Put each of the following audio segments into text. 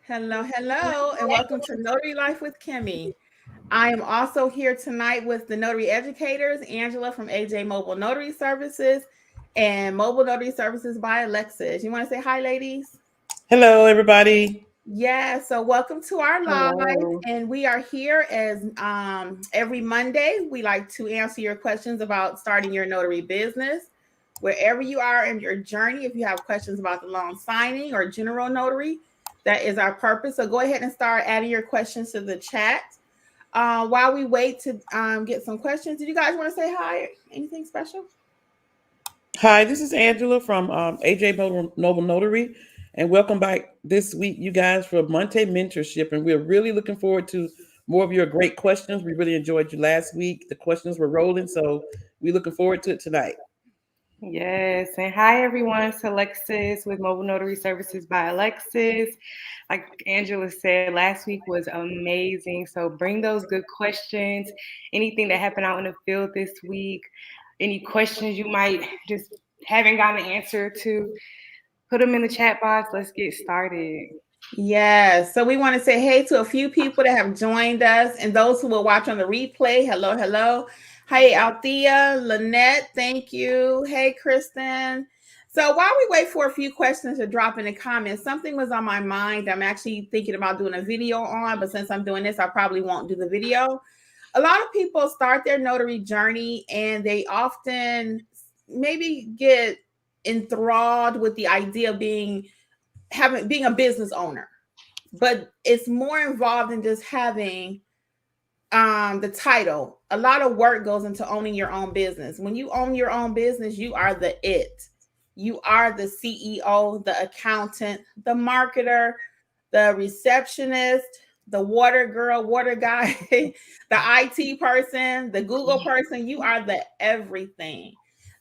Hello, hello, and welcome to Notary Life with Kimmi. I am also here tonight with the notary educators, Angela from AJ Mobile Notary Services and Mobile Notary Services by Alexis. You want to say hi, ladies? Hello, everybody. Yeah, so welcome to our live, Hello. and we are here as every Monday. We like to answer your questions about starting your notary business. Wherever you are in your journey, if you have questions about the loan signing or general notary, that is our purpose. So go ahead and start adding your questions to the chat. While we wait to get some questions, did you guys want to say hi? Anything special? Hi, this is Angela from AJ Mobile Notary, and welcome back this week, you guys, for Monday Mentorship. And we're really looking forward to more of your great questions. We really enjoyed you last week. The questions were rolling, so we're looking forward to it tonight. Yes, and hi everyone. It's Alexis with Mobile Notary Services by Alexis. Like Angela said, last week was amazing. So bring those good questions. Anything that happened out in the field this week, any questions you might just haven't gotten an answer to, put them in the chat box. Let's get started. Yes. So we want to say hey to a few people that have joined us and those who will watch on the replay. Hello, hello. Hey, Althea, Lynette, thank you. Hey, Kristen. So while we wait for a few questions to drop in the comments, something was on my mind. I'm actually thinking about doing a video on, but since I'm doing this, I probably won't do the video. A lot of people start their notary journey and they often maybe get enthralled with the idea of being a business owner, but it's more involved than just having the title. A lot of work goes into owning your own business. When you own your own business, you are the it. You are the CEO, the accountant, the marketer, the receptionist, the water girl, water guy, the IT person, the Google person. You are the everything.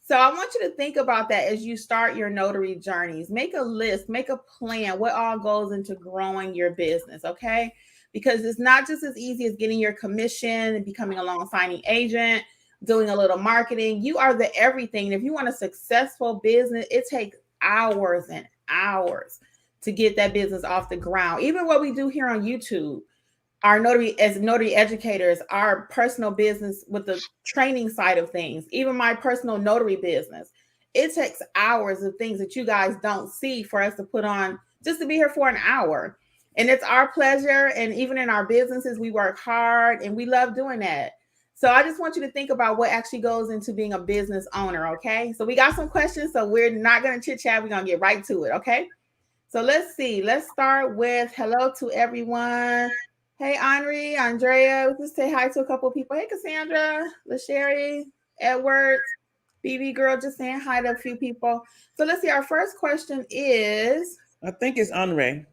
So I want you to think about that as you start your notary journeys. Make a list, make a plan, what all goes into growing your business, okay? Because it's not just as easy as getting your commission and becoming a loan signing agent, doing a little marketing. You are the everything. And if you want a successful business, it takes hours and hours to get that business off the ground. Even what we do here on YouTube, our notary as notary educators, our personal business with the training side of things, even my personal notary business, it takes hours of things that you guys don't see for us to put on just to be here for an hour. And it's our pleasure. And even in our businesses, we work hard and we love doing that. So I just want you to think about what actually goes into being a business owner. Okay. So we got some questions. So we're not going to chit chat. We're going to get right to it. Okay. So let's see. Let's start with hello to everyone. Hey, Henri, Andrea. Let's say hi to a couple of people. Hey, Cassandra, LaSherry, Edwards, BB girl, just saying hi to a few people. So let's see. Our first question I think it's Andre.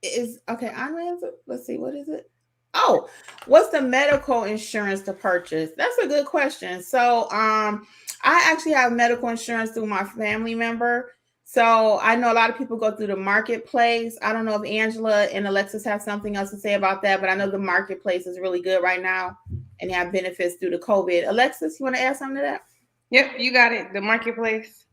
is okay. Henri, let's see. What is it? Oh, what's the medical insurance to purchase? That's a good question. So, I actually have medical insurance through my family member. So I know a lot of people go through the marketplace. I don't know if Angela and Alexis have something else to say about that, but I know the marketplace is really good right now and they have benefits due to COVID. Alexis, you want to add something to that? Yep, you got it. The marketplace.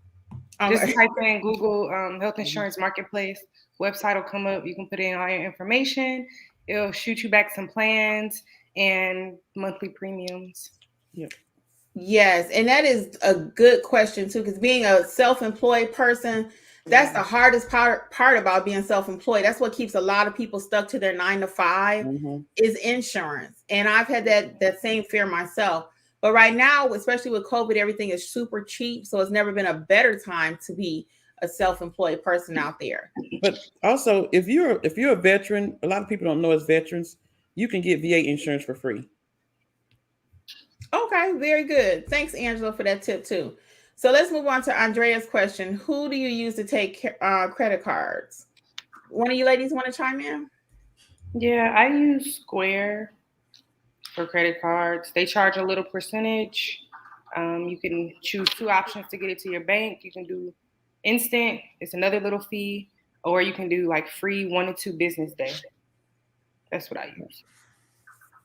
Just Okay. type in Google health insurance marketplace. Website will come up. You can put in all your information. It'll shoot you back some plans and monthly premiums. Yep. Yes, and that is a good question too, because being a self-employed person, that's the Yeah. hardest part about being self-employed. That's what keeps a lot of people stuck to their 9 to 5 Mm-hmm. is insurance. And I've had that same fear myself. But right now, especially with COVID, everything is super cheap. So it's never been a better time to be a self-employed person out there. But also, if you're a veteran, a lot of people don't know as veterans, you can get VA insurance for free. Okay, very good. Thanks, Angela, for that tip too. So let's move on to Andrea's question. Who do you use to take credit cards? One of you ladies want to chime in? Yeah, I use Square for credit cards. They charge a little percentage. You can choose two options to get it to your bank. You can do instant, it's another little fee, or you can do like free 1 to 2 business day. That's what I use.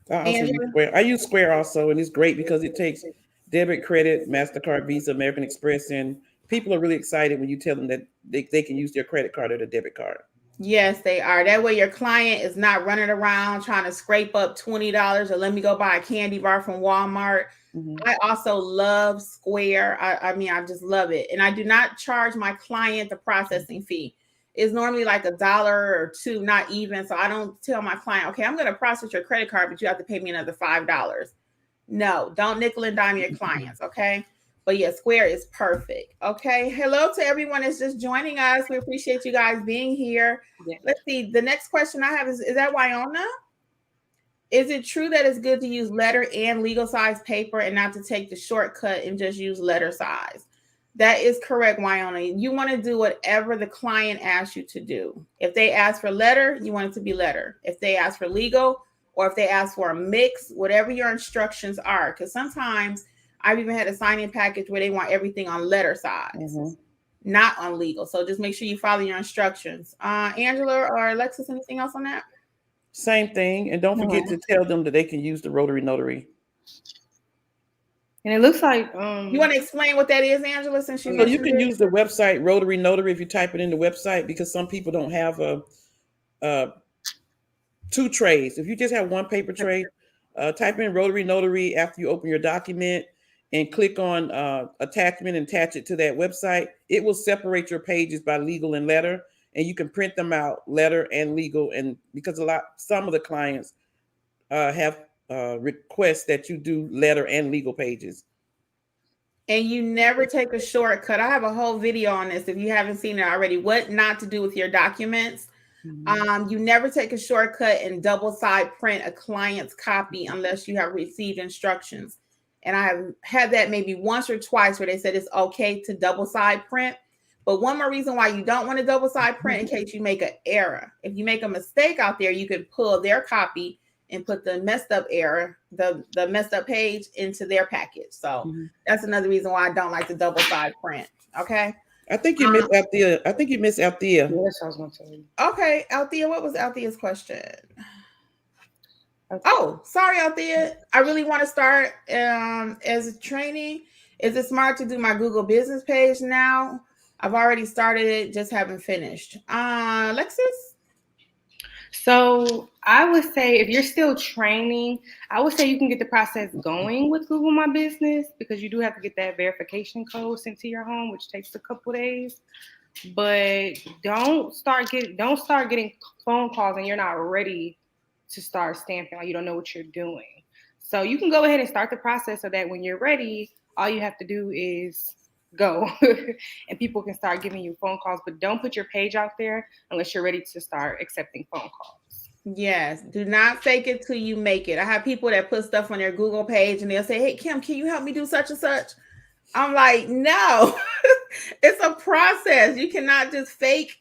I also use Angela? Square. I use Square also, and it's great because it takes debit, credit, MasterCard, Visa, American Express, and people are really excited when you tell them that they can use their credit card or their debit card. Yes, they are. That way your client is not running around trying to scrape up $20 or let me go buy a candy bar from Walmart. Mm-hmm. I also love Square. I mean, I just love it. And I do not charge my client the processing fee. It's normally like $1 or $2, not even. So I don't tell my client, okay, I'm going to process your credit card, but you have to pay me another $5. No, don't nickel and dime your clients, okay? But yeah, Square is perfect. Okay. Hello to everyone that's just joining us. We appreciate you guys being here. Yeah. Let's see. The next question I have is that Wyona? Is it true that it's good to use letter and legal size paper and not to take the shortcut and just use letter size? That is correct, Wyona. You want to do whatever the client asks you to do. If they ask for letter, you want it to be letter. If they ask for legal, or if they ask for a mix, whatever your instructions are. Because sometimes I've even had a signing package where they want everything on letter size, not on legal. So just make sure you follow your instructions. Angela or Alexis, anything else on that? Same thing. And don't forget to tell them that they can use the Rotary Notary. And it looks like you want to explain what that is, Angela, since you so you can use the website Rotary Notary if you type it in the website, because some people don't have two trays. If you just have one paper tray, type in Rotary Notary after you open your document and click on attachment and attach it to that website. It will separate your pages by legal and letter, and you can print them out letter and legal. And because some of the clients have requests that you do letter and legal pages. And you never take a shortcut. I have a whole video on this if you haven't seen it already. What not to do with your documents. You never take a shortcut and double side print a client's copy unless you have received instructions. And I have had that maybe once or twice where they said it's okay to double side print. But one more reason why you don't want to double side print in case you make an error. If you make a mistake out there, you can pull their copy and put the messed up error, the messed up page into their package. So that's another reason why I don't like the double side print. Okay. I think you missed Althea. I think you missed Althea. Yes, I was going to tell you. Okay, Althea, what was Althea's question? Okay. Oh, sorry, Althea. I really want to start as a training. Is it smart to do my Google business page now? I've already started it, just haven't finished. Alexis? So I would say if you're still training, I would say you can get the process going with Google My Business, because you do have to get that verification code sent to your home, which takes a couple days. But don't start getting phone calls and you're not ready to start stamping, or you don't know what you're doing. So you can go ahead and start the process so that when you're ready, all you have to do is go and people can start giving you phone calls. But don't put your page out there unless you're ready to start accepting phone calls. Yes, do not fake it till you make it. I have people that put stuff on their Google page and they'll say, hey, Kim, can you help me do such and such? I'm like, no, it's a process. You cannot just fake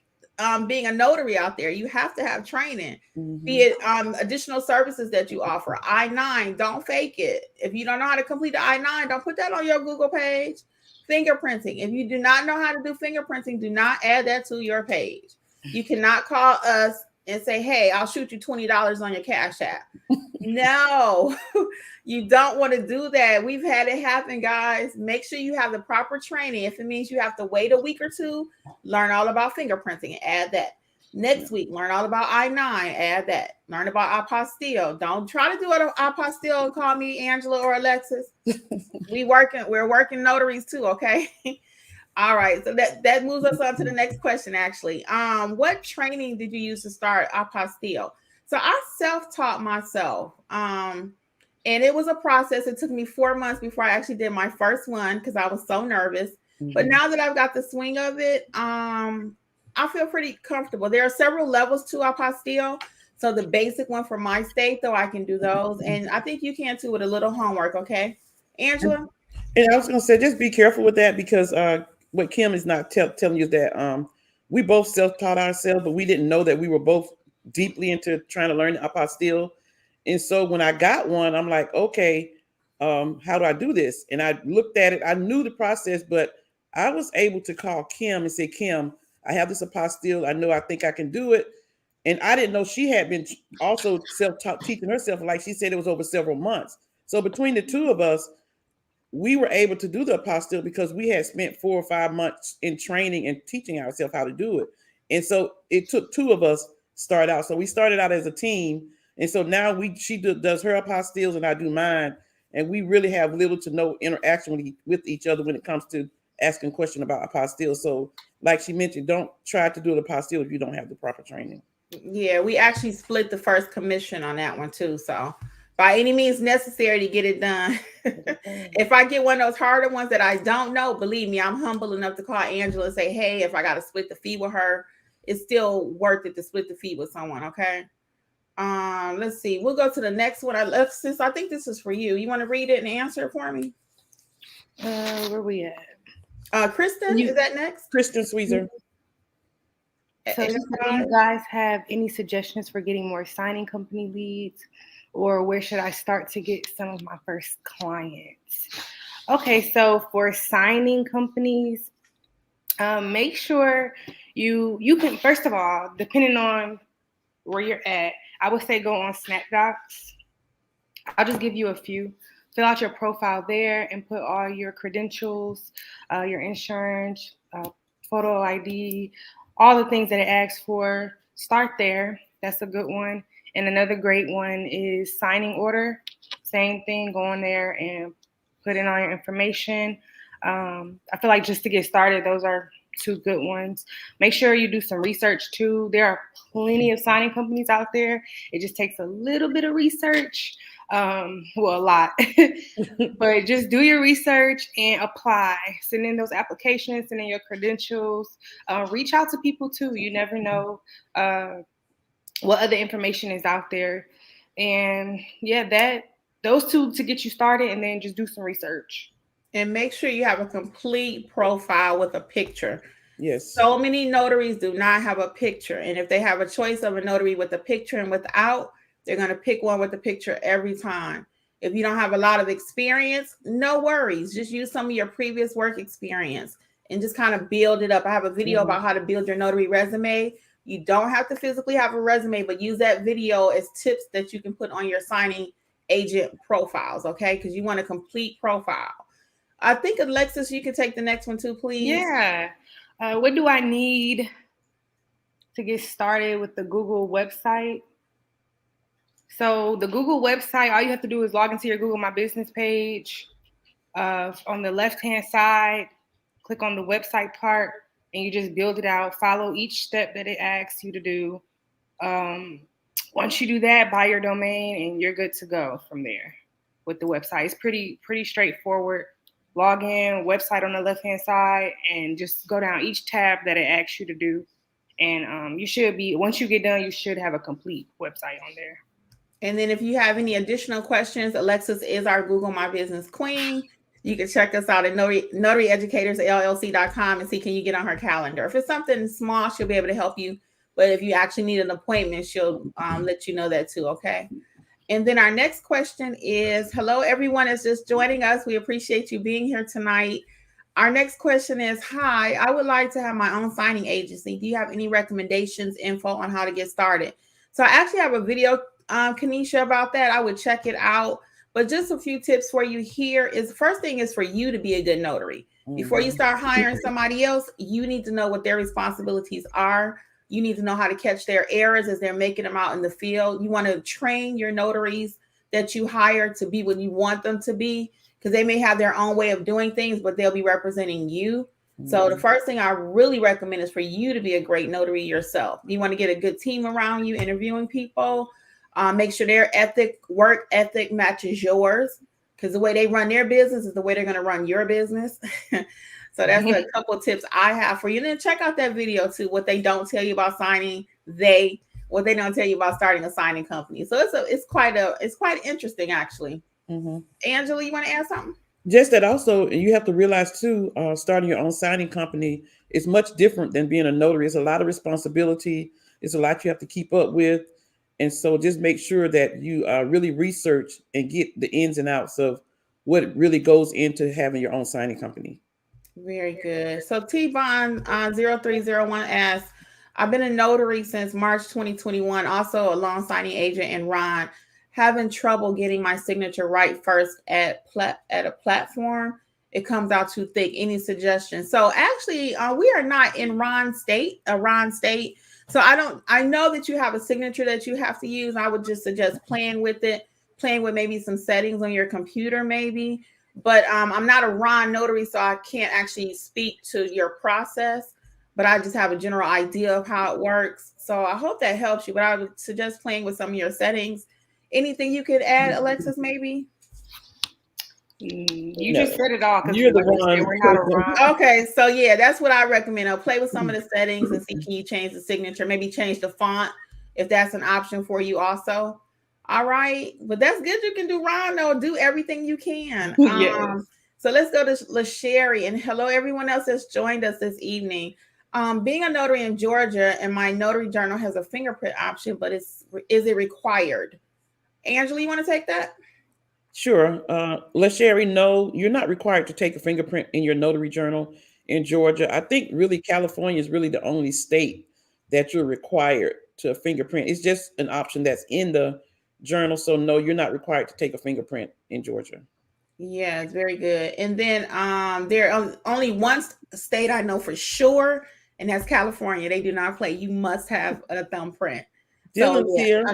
being a notary out there. You have to have training, be it additional services that you offer. I-9, don't fake it. If you don't know how to complete the I-9, don't put that on your Google page. Fingerprinting. If you do not know how to do fingerprinting, do not add that to your page. You cannot call us and say, hey, I'll shoot you $20 on your Cash App. No, you don't want to do that. We've had it happen, guys. Make sure you have the proper training. If it means you have to wait a week or two, learn all about fingerprinting and add that. Next week, learn all about I-9, add that. Learn about Apostille. Don't try to do it Apostille and call me Angela or Alexis. We're working notaries too, okay? All right, so that moves us on to the next question, actually. What training did you use to start Apostille? So I self-taught myself, and it was a process. It took me 4 months before I actually did my first one because I was so nervous. But now that I've got the swing of it, I feel pretty comfortable. There are several levels to Apostille. So the basic one for my state, though, I can do those. And I think you can too with a little homework, okay? Angela? And I was going to say, just be careful with that, because what Kim is not telling you is that we both self-taught ourselves, but we didn't know that we were both deeply into trying to learn Apostille. And so when I got one, I'm like, okay, how do I do this? And I looked at it. I knew the process, but I was able to call Kim and say, Kim, I have this Apostille. I think I can do it. And I didn't know she had been also self-taught, teaching herself. Like she said, it was over several months. So between the two of us, we were able to do the Apostille because we had spent 4 or 5 months in training and teaching ourselves how to do it. And so it took two of us start out. So we started out as a team. And so now she does her apostilles and I do mine. And we really have little to no interaction with each other when it comes to asking questions about apostilles. So like she mentioned, don't try to do an apostille if you don't have the proper training. Yeah, we actually split the first commission on that one too. So by any means necessary to get it done. If I get one of those harder ones that I don't know, believe me, I'm humble enough to call Angela and say, hey, if I got to split the fee with her, it's still worth it to split the fee with someone. Okay. Let's see. We'll go to the next one. Since I think this is for you. You want to read it and answer it for me? Where we at? Kristen, is that next? Kristen Sweezer. So do you guys have any suggestions for getting more signing company leads, or where should I start to get some of my first clients? Okay, so for signing companies, make sure you can, first of all, depending on where you're at, I would say go on SnapDocs. I'll just give you a few. Fill out your profile there and put all your credentials, your insurance, photo ID, all the things that it asks for. Start there. That's a good one. And another great one is signing order. Same thing, go on there and put in all your information. I feel like just to get started, those are two good ones. Make sure you do some research too. There are plenty of signing companies out there. It just takes a little bit of research. Well, a lot, but just do your research and apply. Send in those applications, send in your credentials, reach out to people too. You never know what other information is out there. And yeah, those two to get you started, and then just do some research. And make sure you have a complete profile with a picture. Yes. So many notaries do not have a picture. And if they have a choice of a notary with a picture and without, they're going to pick one with the picture every time. If you don't have a lot of experience, no worries. Just use some of your previous work experience and just kind of build it up. I have a video about how to build your notary resume. You don't have to physically have a resume, but use that video as tips that you can put on your signing agent profiles, okay? Because you want a complete profile. I think, Alexis, you can take the next one too, please. Yeah. What do I need to get started with the Google website? So the Google website, all you have to do is log into your Google My Business page. On the left-hand side, click on the website part, and you just build it out. Follow each step that it asks you to do. Once you do that, buy your domain, and you're good to go from there with the website. It's pretty straightforward. Log in, website on the left-hand side, and just go down each tab that it asks you to do. And you should be, once you get done, you should have a complete website on there. And then if you have any additional questions, Alexis is our Google My Business queen. You can check us out at NotaryEducatorsLLC.com and see, can you get on her calendar? If it's something small, she'll be able to help you. But if you actually need an appointment, she'll let you know that too, okay? And then our next question is, hello, everyone is just joining us. We appreciate you being here tonight. Our next question is, hi, I would like to have my own signing agency. Do you have any recommendations, info on how to get started? So I actually have a video, Kanisha, about that. I would check it out. But just a few tips for you here is, the first thing is for you to be a good notary. Before you start hiring somebody else, you need to know what their responsibilities are. You need to know how to catch their errors as they're making them out in the field. You want to train your notaries that you hire to be what you want them to be, because they may have their own way of doing things, but they'll be representing you. So the first thing I really recommend is for you to be a great notary yourself. You want to get a good team around you interviewing people. Make sure their work ethic matches yours, because the way they run their business is the way they're going to run your business. So that's a couple of tips I have for you. And then check out that video too, what they don't tell you about signing, what they don't tell you about starting a signing company. So it's quite interesting, actually. Angela, you want to add something? Just that also, you have to realize too, starting your own signing company is much different than being a notary. It's a lot of responsibility. It's a lot you have to keep up with. And so just make sure that you really research and get the ins and outs of what really goes into having your own signing company. Very good. So T-Bond 0301 asks, I've been a notary since March 2021, also a loan signing agent in Ron, having trouble getting my signature right first at a platform. it comes out too thick. Any suggestions? So actually, we are not in Ron state. So I know that you have a signature that you have to use. I would just suggest playing with it, playing with maybe some settings on your computer, maybe. But I'm not a Ron notary, so I can't actually speak to your process. But I just have a general idea of how it works. So I hope that helps you. But I would suggest playing with some of your settings. Anything you could add, Alexis, maybe? You just said it all, because you're the one. we're not around. Okay, so yeah, that's what I recommend. I'll play with some of the settings and see, can you change the signature, maybe change the font if that's an option for you also. All right, but that's good. You can do Ron, though. Do everything you can. Yes. So let's go to LaSherry, and hello everyone else that's joined us this evening. Being a notary in Georgia, and my notary journal has a fingerprint option, but is it required? Angela, you want to take that? Sure. LaSherry, no, you're not required to take a fingerprint in your notary journal in Georgia. I think really California is really the only state that you're required to fingerprint. It's just an option that's in the journal. So no, you're not required to take a fingerprint in Georgia. Yeah, it's very good. And then there only one state I know for sure, and that's California. They do not play. You must have a thumbprint. Dylan's here.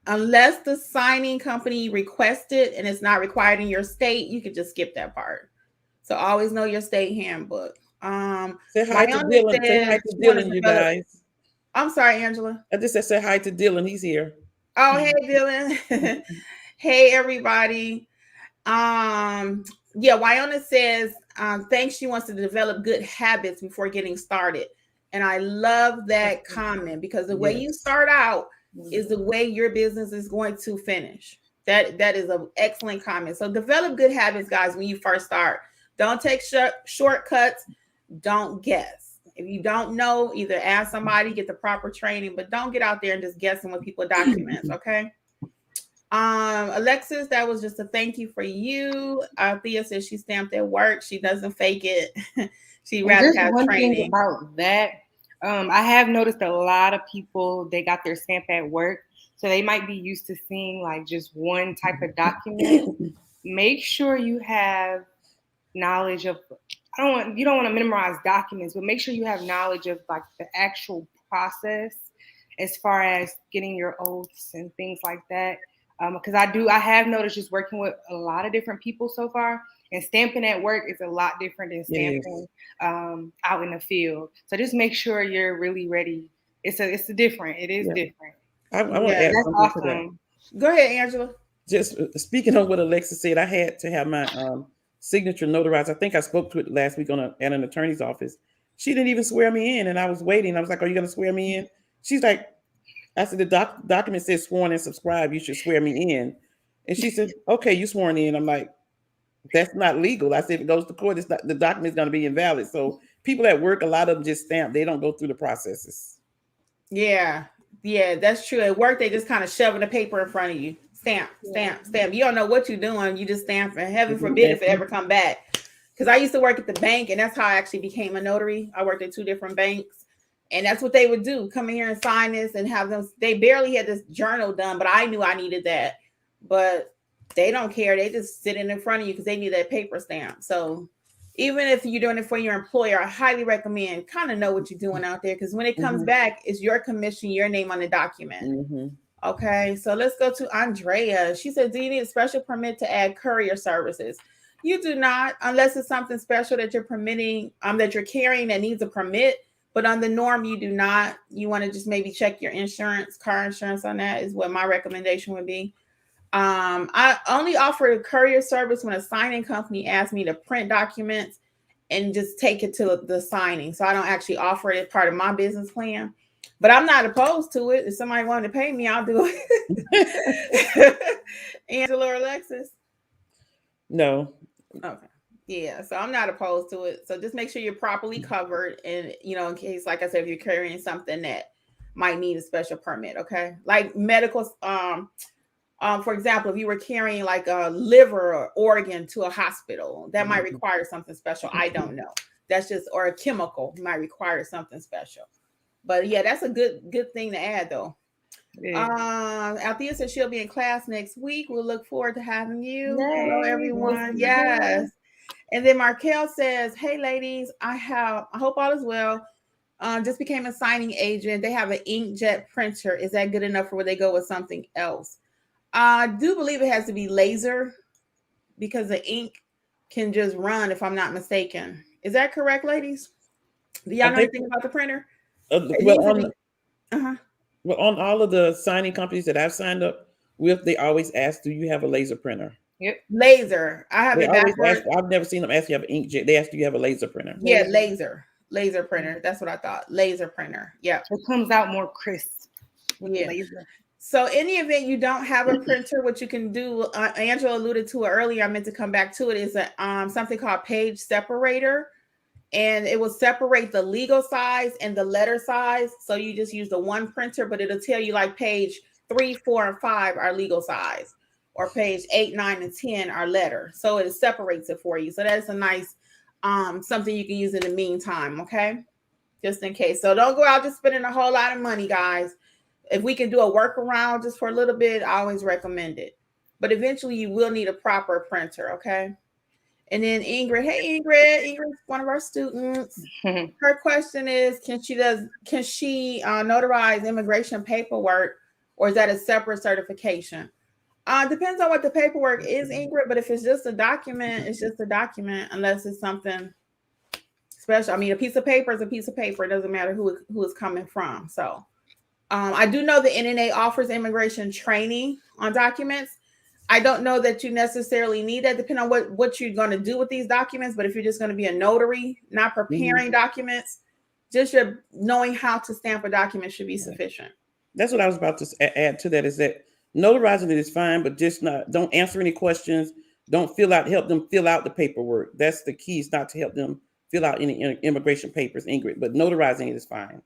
Unless the signing company requests it and it's not required in your state, you could just skip that part. So always know your state handbook. Say hi to Dylan. Say hi to Dylan, you guys. I'm sorry, Angela. I just said say hi to Dylan. He's here. Oh, hey, Dylan. Hey, everybody. Yeah, Wyona says thanks. She wants to develop good habits before getting started. And I love that comment, because the way you start out is the way your business is going to finish. That is an excellent comment. So develop good habits, guys, when you first start. Don't take shortcuts. Don't guess. If you don't know, either ask somebody, get the proper training, but don't get out there and just guessing with people's documents, okay? Alexis, that was just a thank you for you. Thea says she stamped at work. She doesn't fake it. She rather have one training. Thing about that, I have noticed a lot of people, they got their stamp at work, so they might be used to seeing like just one type of document. Make sure you have knowledge of, you don't want to memorize documents, but make sure you have knowledge of like the actual process as far as getting your oaths and things like that. Because I have noticed just working with a lot of different people so far, and stamping at work is a lot different than stamping out in the field. So just make sure you're really ready. It is different. I want to add something to that. Go ahead, Angela. Just speaking on what Alexa said, I had to have my signature notarized. I think I spoke to it last week at an attorney's office. She didn't even swear me in, and I was waiting. I was like, "Are you going to swear me in?" She's like, I said, the document says sworn and subscribed. You should swear me in. And she said, okay, you sworn in. I'm like, that's not legal. I said, if it goes to court, the document is going to be invalid. So people at work, a lot of them just stamp. They don't go through the processes. Yeah, that's true. At work, they just kind of shoving the paper in front of you. Stamp. You don't know what you're doing. You just stamp, and heaven forbid if it ever come back. Because I used to work at the bank, and that's how I actually became a notary. I worked at 2 different banks. And that's what they would do. Come in here and sign this and have them. They barely had this journal done, but I knew I needed that. But they don't care. They just sitting in front of you because they need that paper stamp. So even if you're doing it for your employer, I highly recommend kind of know what you're doing out there. Because when it comes back, it's your commission, your name on the document. Okay. So let's go to Andrea. She said, do you need a special permit to add courier services? You do not, unless it's something special that you're permitting, that you're carrying that needs a permit. But on the norm, you do not. You want to just maybe check your insurance, car insurance on that is what my recommendation would be. I only offer a courier service when a signing company asks me to print documents and just take it to the signing. So I don't actually offer it as part of my business plan. But I'm not opposed to it. If somebody wanted to pay me, I'll do it. Angela or Alexis? No. Okay. Yeah, so I'm not opposed to it. So just make sure you're properly covered, and in case, like I said, if you're carrying something that might need a special permit, okay? Like medical, for example, if you were carrying like a liver or organ to a hospital, that might require something special. I don't know. That's just, or a chemical might require something special. But yeah, that's a good thing to add though. Althea said she'll be in class next week. We'll look forward to having you. Yay. Hello, everyone. Yes. And then Markel says, hey ladies, I hope all is well. Just became a signing agent. They have an inkjet printer. Is that good enough, or would they go with something else? I do believe it has to be laser because the ink can just run, if I'm not mistaken. Is that correct, ladies? Do y'all know anything about the printer? Well, on all of the signing companies that I've signed up with, they always ask, "Do you have a laser printer?" Yep. Laser. I have They it always backwards. ask. I've never seen them ask you have an inkjet. They ask, "Do you have a laser printer?" Yeah, laser printer. That's what I thought. Laser printer. Yeah. It comes out more crisp with laser. So in the event you don't have a printer, what you can do, Angela alluded to it earlier, I meant to come back to it, is something called page separator. And it will separate the legal size and the letter size. So you just use the one printer, but it'll tell you like page 3, 4, and 5 are legal size, or page 8, 9, and 10 are letter. So it separates it for you. So that's a nice something you can use in the meantime, okay? Just in case. So don't go out just spending a whole lot of money, guys. If we can do a workaround just for a little bit, I always recommend it. But eventually you will need a proper printer, okay? And then Ingrid, hey Ingrid's one of our students. Her question is, can she notarize immigration paperwork, or is that a separate certification? Depends on what the paperwork is, Ingrid, but if it's just a document, it's just a document, unless it's something special. I mean, a piece of paper is a piece of paper. It doesn't matter who it's coming from. So I do know the NNA offers immigration training on documents. I don't know that you necessarily need that, depending on what you're going to do with these documents. But if you're just going to be a notary, not preparing documents, just your knowing how to stamp a document should be sufficient. That's what I was about to add to that, is that notarizing it is fine, but just don't answer any questions. Don't help them fill out the paperwork. That's the key, is not to help them fill out any immigration papers, Ingrid, but notarizing it is fine.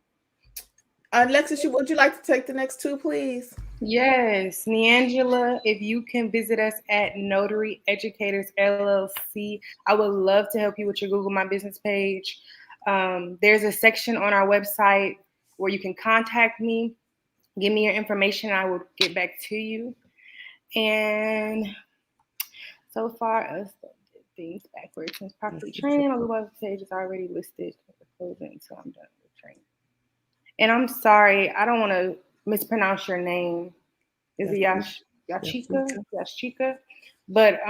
Alexis, would you like to take the next two, please? Yes, Neangela, if you can visit us at Notary Educators LLC, I would love to help you with your Google My Business page. There's a section on our website where you can contact me, give me your information, I will get back to you. And so far as things backwards, since properly training, my Google page is already listed closing, so I'm done with training. And I'm sorry, I don't want to mispronounce your name. Is it Yashika? Yashika. But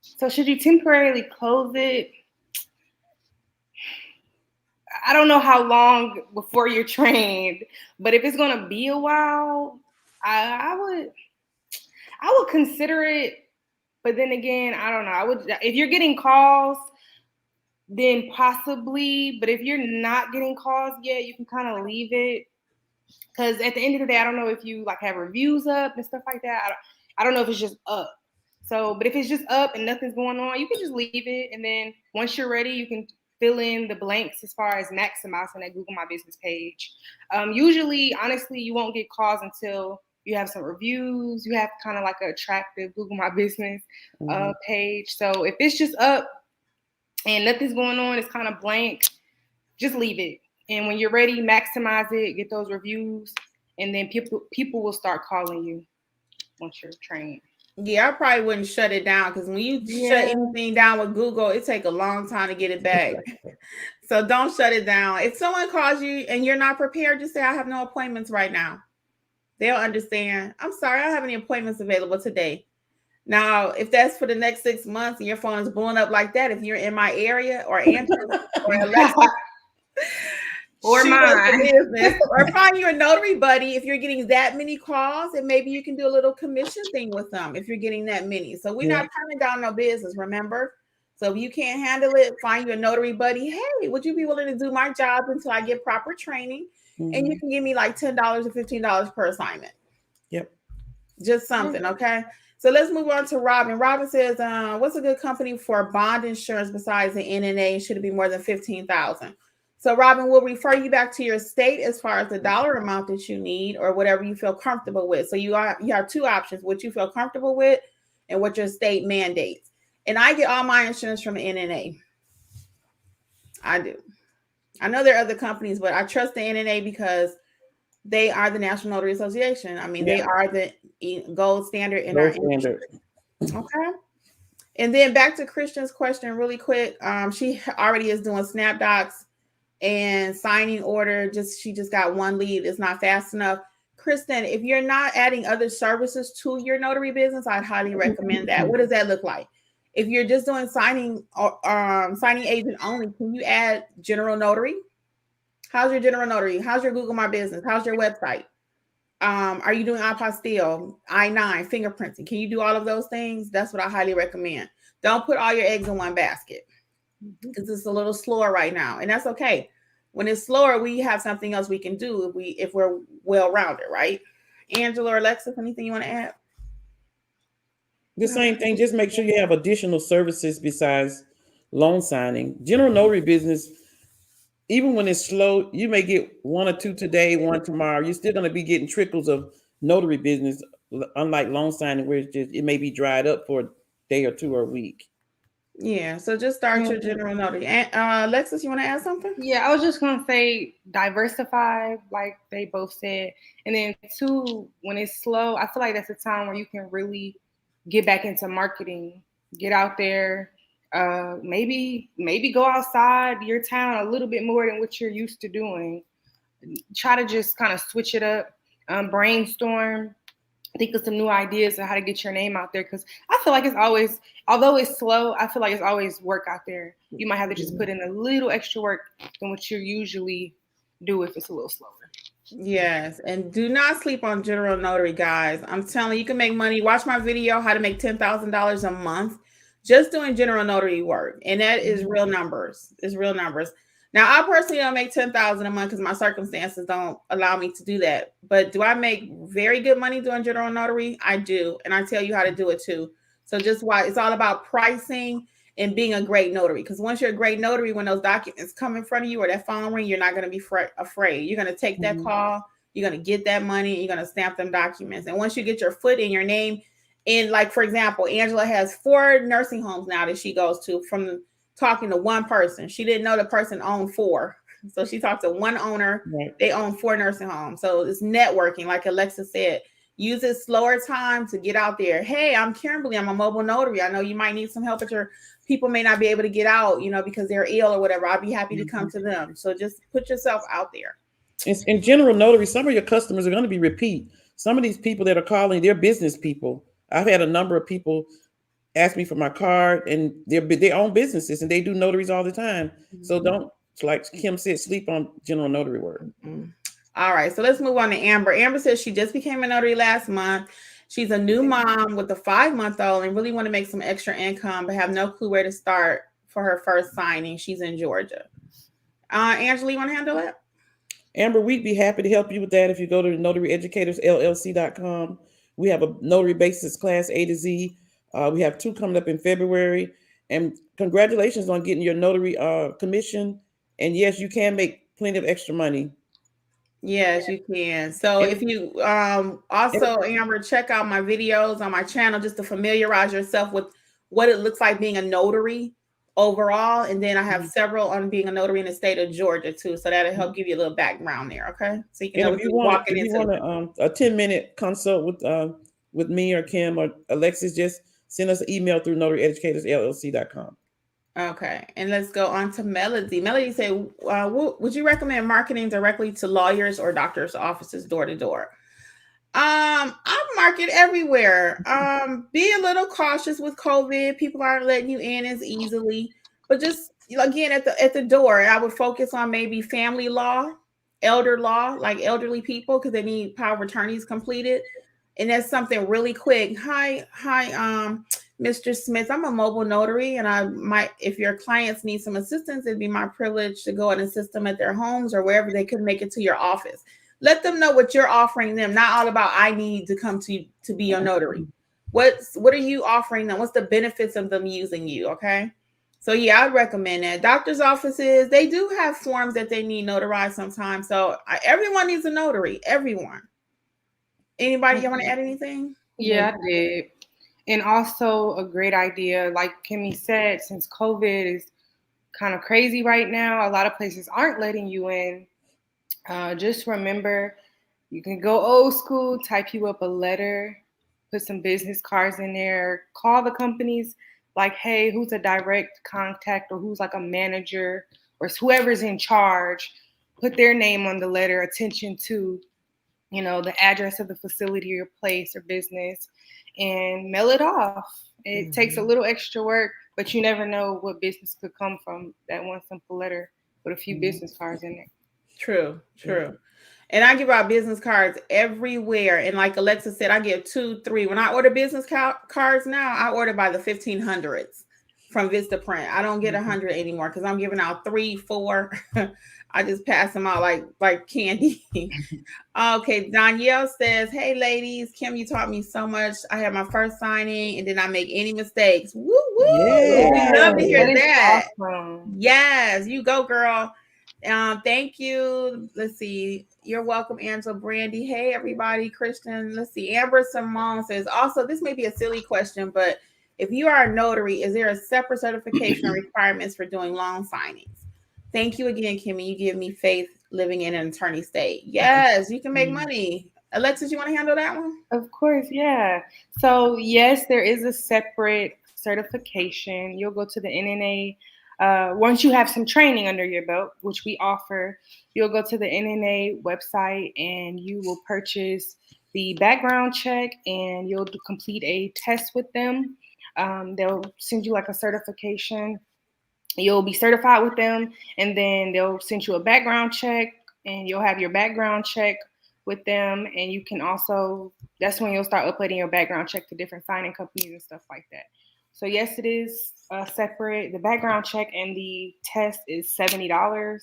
so should you temporarily close it? I don't know how long before you're trained, but if it's gonna be a while, I would consider it. But then again, I don't know. If you're getting calls, then possibly. But if you're not getting calls yet, you can kind of leave it. Because at the end of the day, I don't know if you like have reviews up and stuff like that. I don't know if it's just up. So, but if it's just up and nothing's going on, you can just leave it. And then once you're ready, you can fill in the blanks as far as maximizing that Google My Business page. Usually, honestly, you won't get calls until you have some reviews. You have kind of like an attractive Google My Business page. So if it's just up and nothing's going on, it's kind of blank, just leave it. And when you're ready, maximize it, get those reviews, and then people will start calling you once you're trained. Yeah, I probably wouldn't shut it down, because when you shut anything down with Google, it takes a long time to get it back. So don't shut it down. If someone calls you and you're not prepared, just say, I have no appointments right now. They'll understand. I'm sorry, I don't have any appointments available today. Now, if that's for the next 6 months and your phone is blowing up like that, if you're in my area, or Andrew or Alexa, or mine, or find your notary buddy. If you're getting that many calls, and maybe you can do a little commission thing with them if you're getting that many. So we're not turning down no business, remember? So if you can't handle it, find your notary buddy. Hey, would you be willing to do my job until I get proper training? And you can give me like $10 or $15 per assignment. Yep. Just something, okay? So let's move on to Robin. Robin says, what's a good company for bond insurance besides the NNA? Should it be more than $15,000? So Robin, will refer you back to your state as far as the dollar amount that you need, or whatever you feel comfortable with. So you have two options: what you feel comfortable with and what your state mandates. And I get all my insurance from NNA. I do. I know there are other companies, but I trust the NNA because they are the National Notary Association. I mean, they are the gold standard in our industry. Okay. And then back to Christian's question really quick. She already is doing SnapDocs and signing order. She just got one lead. It's not fast enough. Kristen, if you're not adding other services to your notary business, I'd highly recommend that. What does that look like? If you're just doing signing agent only, can you add general notary? How's your general notary? How's your Google My Business? How's your website? Are you doing Apostille, I-9, fingerprinting? Can you do all of those things? That's what I highly recommend. Don't put all your eggs in one basket because it's a little slower right now, and that's okay. When it's slower, we have something else we can do if we're well-rounded, right? Angela or Alexis, anything you want to add? The same thing. Just make sure you have additional services besides loan signing. General notary business, even when it's slow, you may get one or two today, one tomorrow. You're still going to be getting trickles of notary business, unlike loan signing, where it may be dried up for a day or two or a week. Yeah, so just start your general notary. And Alexis, you want to add something? Yeah, I was just going to say diversify, like they both said. And then two, when it's slow, I feel like that's a time where you can really get back into marketing, get out there, maybe go outside your town a little bit more than what you're used to doing. Try to just kind of switch it up, brainstorm, think of some new ideas on how to get your name out there. Because I feel like it's always, although it's slow, I feel like it's always work out there. You might have to just put in a little extra work than what you usually do if it's a little slower. Yes, and do not sleep on general notary, guys. I'm telling you, you can make money. Watch my video, how to make $10,000 a month, just doing general notary work, and that is real numbers. It's real numbers. Now, I personally don't make $10,000 a month because my circumstances don't allow me to do that. But do I make very good money doing general notary? I do, and I tell you how to do it too. So just why it's all about pricing and being a great notary. Because once you're a great notary, when those documents come in front of you or that phone ring, you're not going to be afraid. You're going to take that call. You're going to get that money. And you're going to stamp them documents. And once you get your foot in your name, in, like, for example, Angela has 4 nursing homes now that she goes to from talking to one person. She didn't know the person owned 4. So she talked to one owner. Right. They own 4 nursing homes. So it's networking, like Alexa said. Use it slower time to get out there. Hey, I'm Kimberly. I'm a mobile notary. I know you might need some help, but your people may not be able to get out, because they're ill or whatever. I'll be happy to come to them. So just put yourself out there. In general notary, some of your customers are going to be repeat. Some of these people that are calling, they're business people. I've had a number of people ask me for my card, and they own businesses and they do notaries all the time. So don't, like Kim said, sleep on general notary work. All right, so let's move on to Amber. Amber says she just became a notary last month. She's a new mom with a 5-month-old and really want to make some extra income, but have no clue where to start for her first signing. She's in Georgia. Angela, you want to handle it? Amber, we'd be happy to help you with that if you go to notaryeducatorsllc.com. We have a notary basics class A to Z. We have 2 coming up in February. And congratulations on getting your notary commission. And yes, you can make plenty of extra money. Yes, you can. So if you also, Amber, check out my videos on my channel just to familiarize yourself with what it looks like being a notary overall. And then I have several on being a notary in the state of Georgia too. So that'll help give you a little background there. Okay. So you can know what you're walking into. If you want a 10-minute consult with me or Kim or Alexis, just send us an email through notaryeducatorsllc.com. Okay, and let's go on to Melody. Melody said, would you recommend marketing directly to lawyers or doctors' offices door to door? I market everywhere. Be a little cautious with COVID. People aren't letting you in as easily, but just again at the door, I would focus on maybe family law, elder law, like elderly people because they need power of attorneys completed, and that's something really quick. Hi, Mr. Smith, I'm a mobile notary, and if your clients need some assistance, it'd be my privilege to go and assist them at their homes or wherever they could make it to your office. Let them know what you're offering them, not all about I need to come to be your notary. What are you offering them? What's the benefits of them using you? Okay. So yeah, I'd recommend that. Doctor's offices, they do have forms that they need notarized sometimes. So everyone needs a notary. Everyone. Anybody, you want to add anything? Yeah, I did. And also a great idea, like Kimmi said, since COVID is kind of crazy right now, a lot of places aren't letting you in. Just remember, you can go old school, type you up a letter, put some business cards in there, call the companies like, hey, who's a direct contact, or who's like a manager, or whoever's in charge, put their name on the letter, attention to, you know, the address of the facility or place or business, and mail it off. It takes a little extra work, but you never know what business could come from that one simple letter with a few business cards in it. True. And I give out business cards everywhere. And like Alexa said, I give 2, 3. When I order business cards now, I order by the 1500s from Vistaprint. I don't get 100 anymore because I'm giving out 3, 4. I just pass them out like candy. Okay, Danielle says, hey ladies, Kim, you taught me so much. I had my first signing and did not make any mistakes. Woo woo. Yeah. We love to hear that. Awesome. Yes, you go, girl. Thank you. Let's see. You're welcome, Angela, Brandy. Hey, everybody. Christian. Let's see. Amber Simone says, also, this may be a silly question, but if you are a notary, is there a separate certification requirements for doing loan signings? Thank you again, Kimmi. You give me faith living in an attorney state. Yes, you can make money. Alexis, you want to handle that one? Of course, yeah. So yes, there is a separate certification. You'll go to the NNA. Once you have some training under your belt, which we offer, you'll go to the NNA website and you will purchase the background check, and you'll complete a test with them. They'll send you like a certification. You'll be certified with them, and then they'll send you a background check, and you'll have your background check with them. And you can also, that's when you'll start uploading your background check to different signing companies and stuff like that. So yes, it is separate. The background check and the test is $70.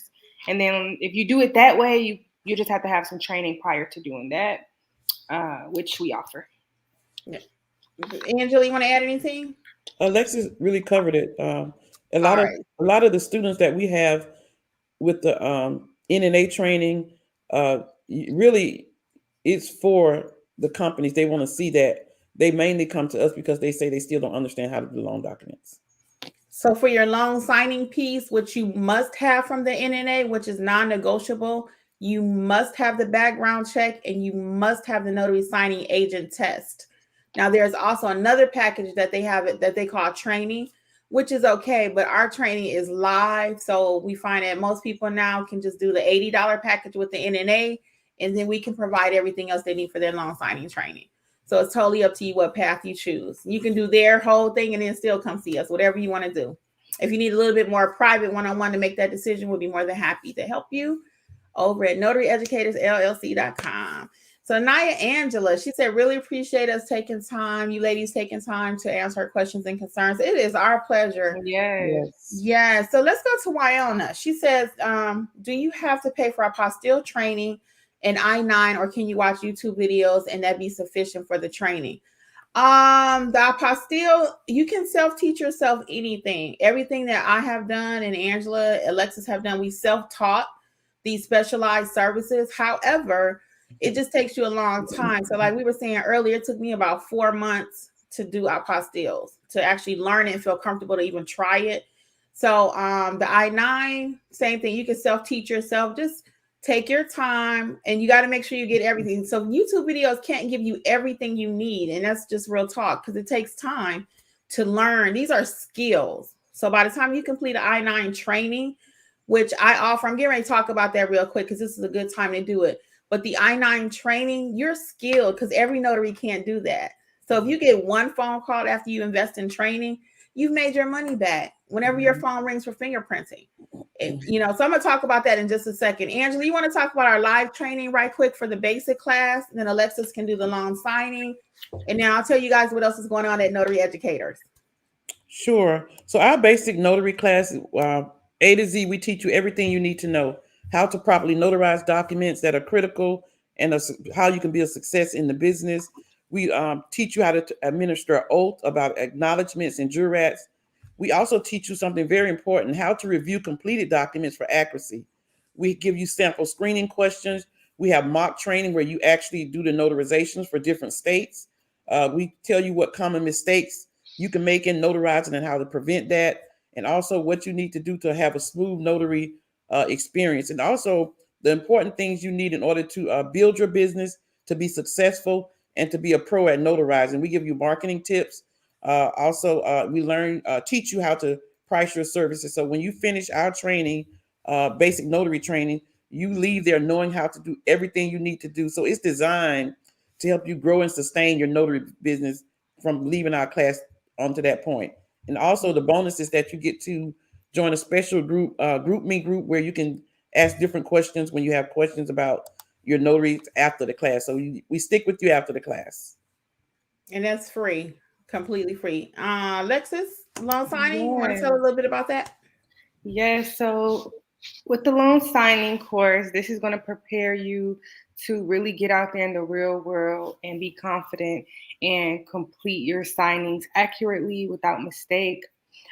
And then if you do it that way, you just have to have some training prior to doing that, which we offer. Yeah. Angela, you want to add anything? Alexis really covered it. A lot of the students that we have with the NNA training, really, it's for the companies. They want to see that. They mainly come to us because they say they still don't understand how to do loan documents. So for your loan signing piece, which you must have from the NNA, which is non-negotiable, you must have the background check and you must have the notary signing agent test. Now, there's also another package that they have that they call training, which is okay, but our training is live. So we find that most people now can just do the $80 package with the NNA, and then we can provide everything else they need for their loan signing training. So it's totally up to you what path you choose. You can do their whole thing and then still come see us, whatever you want to do. If you need a little bit more private one-on-one to make that decision, we'll be more than happy to help you over at notaryeducatorsllc.com. So Naya Angela, she said, really appreciate us taking time, you ladies taking time to answer her questions and concerns. It is our pleasure. Yes. Yeah. So let's go to Wyona. She says, do you have to pay for apostille training and I-9, or can you watch YouTube videos and that be sufficient for the training? The apostille, you can self-teach yourself anything. Everything that I have done and Angela, Alexis have done, we self-taught these specialized services. However, it just takes you a long time. So like we were saying earlier, it took me about 4 months to do apostilles, to actually learn it and feel comfortable to even try it. So the I-9, same thing. You can self-teach yourself. Just take your time, and you got to make sure you get everything. So YouTube videos can't give you everything you need. And that's just real talk, because it takes time to learn. These are skills. So by the time you complete an I-9 training, which I offer, I'm getting ready to talk about that real quick because this is a good time to do it. But the I-9 training, you're skilled, because every notary can't do that. So if you get one phone call after you invest in training, you've made your money back whenever your phone rings for fingerprinting. You know, so I'm going to talk about that in just a second. Angela, you want to talk about our live training right quick for the basic class? And then Alexis can do the loan signing. And now I'll tell you guys what else is going on at Notary Educators. Sure. So our basic notary class, A to Z, we teach you everything you need to know. How to properly notarize documents that are critical, and how you can be a success in the business. We teach you how to administer an oath about acknowledgements and jurats. We also teach you something very important, how to review completed documents for accuracy. We give you sample screening questions. We have mock training where you actually do the notarizations for different states. We tell you what common mistakes you can make in notarizing and how to prevent that, and also what you need to do to have a smooth notary experience, and also the important things you need in order to build your business, to be successful, and to be a pro at notarizing. We give you marketing tips. Also, we teach you how to price your services. So when you finish our training, basic notary training, you leave there knowing how to do everything you need to do. So it's designed to help you grow and sustain your notary business from leaving our class onto that point. And also the bonus is that you get to join a special group where you can ask different questions when you have questions about your notary after the class. So we stick with you after the class. And that's free, completely free. Lexus, loan signing, you want to Yes. tell a little bit about that? Yes. So with the loan signing course, this is going to prepare you to really get out there in the real world and be confident and complete your signings accurately without mistake.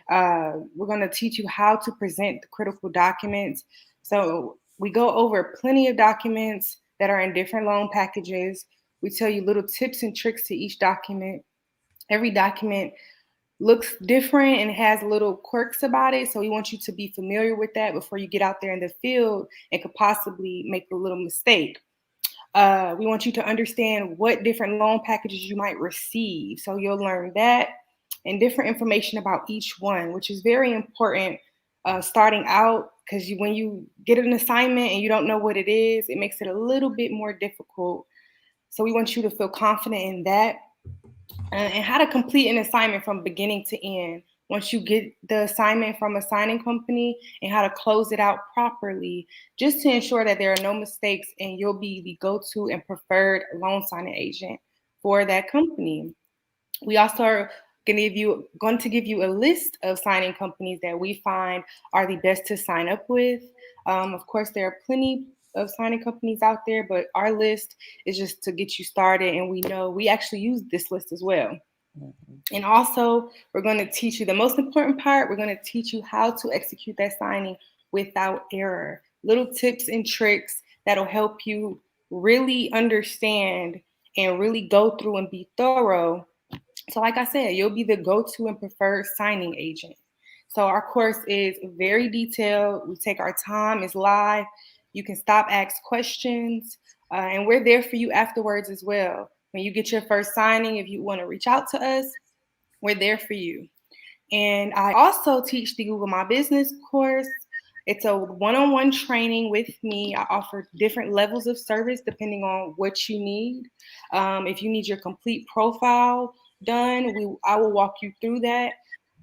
We're going to teach you how to present the critical documents. So we go over plenty of documents that are in different loan packages. We tell you little tips and tricks to each document. Every document looks different and has little quirks about it. So we want you to be familiar with that before you get out there in the field and could possibly make a little mistake. We want you to understand what different loan packages you might receive. So you'll learn that and different information about each one, which is very important starting out, because when you get an assignment and you don't know what it is, it makes it a little bit more difficult. So we want you to feel confident in that. And how to complete an assignment from beginning to end once you get the assignment from a signing company, and how to close it out properly, just to ensure that there are no mistakes and you'll be the go-to and preferred loan signing agent for that company. We also are going to give you a list of signing companies that we find are the best to sign up with. Of course, there are plenty of signing companies out there, but our list is just to get you started, and we know we actually use this list as well. Mm-hmm. And also, we're going to teach you the most important part. We're going to teach you how to execute that signing without error. Little tips and tricks that'll help you really understand and really go through and be thorough. So like I said, you'll be the go-to and preferred signing agent. So our course is very detailed. We take our time. It's live. You can stop, ask questions, and we're there for you afterwards as well. When you get your first signing, if you want to reach out to us, we're there for you. And I also teach the Google My Business course. It's a one-on-one training with me. I offer different levels of service depending on what you need. If you need your complete profile done, I will walk you through that.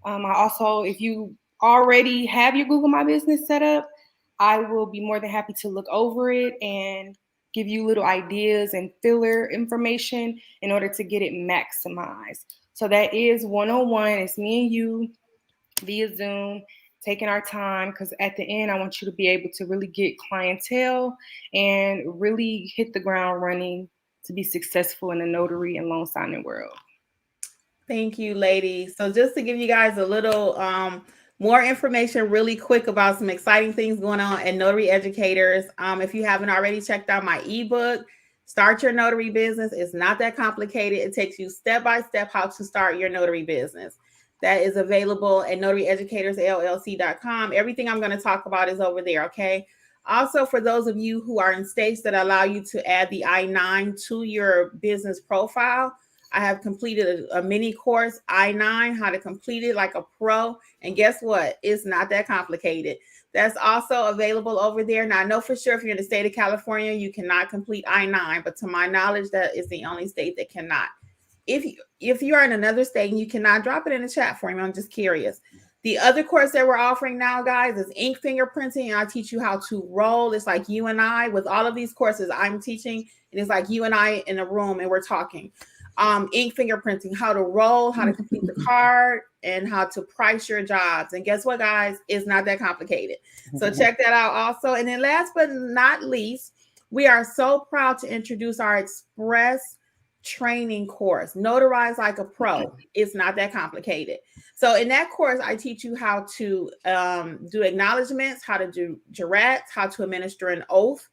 I also, if you already have your Google My Business set up, I will be more than happy to look over it and give you little ideas and filler information in order to get it maximized. So that is one-on-one. It's me and you via Zoom, taking our time, because at the end, I want you to be able to really get clientele and really hit the ground running to be successful in the notary and loan signing world. Thank you, ladies. So just to give you guys a little more information really quick about some exciting things going on at Notary Educators. If you haven't already checked out my ebook, Start Your Notary Business. It's not that complicated. It takes you step by step how to start your notary business. That is available at notaryeducatorsllc.com. Everything I'm going to talk about is over there, okay? Also, for those of you who are in states that allow you to add the I-9 to your business profile, I have completed a mini course, I-9, how to complete it like a pro. And guess what? It's not that complicated. That's also available over there. Now, I know for sure if you're in the state of California, you cannot complete I-9, but to my knowledge, that is the only state that cannot. If you are in another state and you cannot, drop it in the chat for me. I'm just curious. The other course that we're offering now, guys, is ink fingerprinting. And I teach you how to roll. It's like you and I, with all of these courses I'm teaching, and it's like you and I in a room and we're talking. Ink fingerprinting, how to roll, how to complete the card, and how to price your jobs. And guess what, guys? It's not that complicated. So check that out also. And then last but not least, we are so proud to introduce our Express training course, Notarize Like a Pro. It's not that complicated. So in that course, I teach you how to do acknowledgements, how to do jurats, how to administer an oath.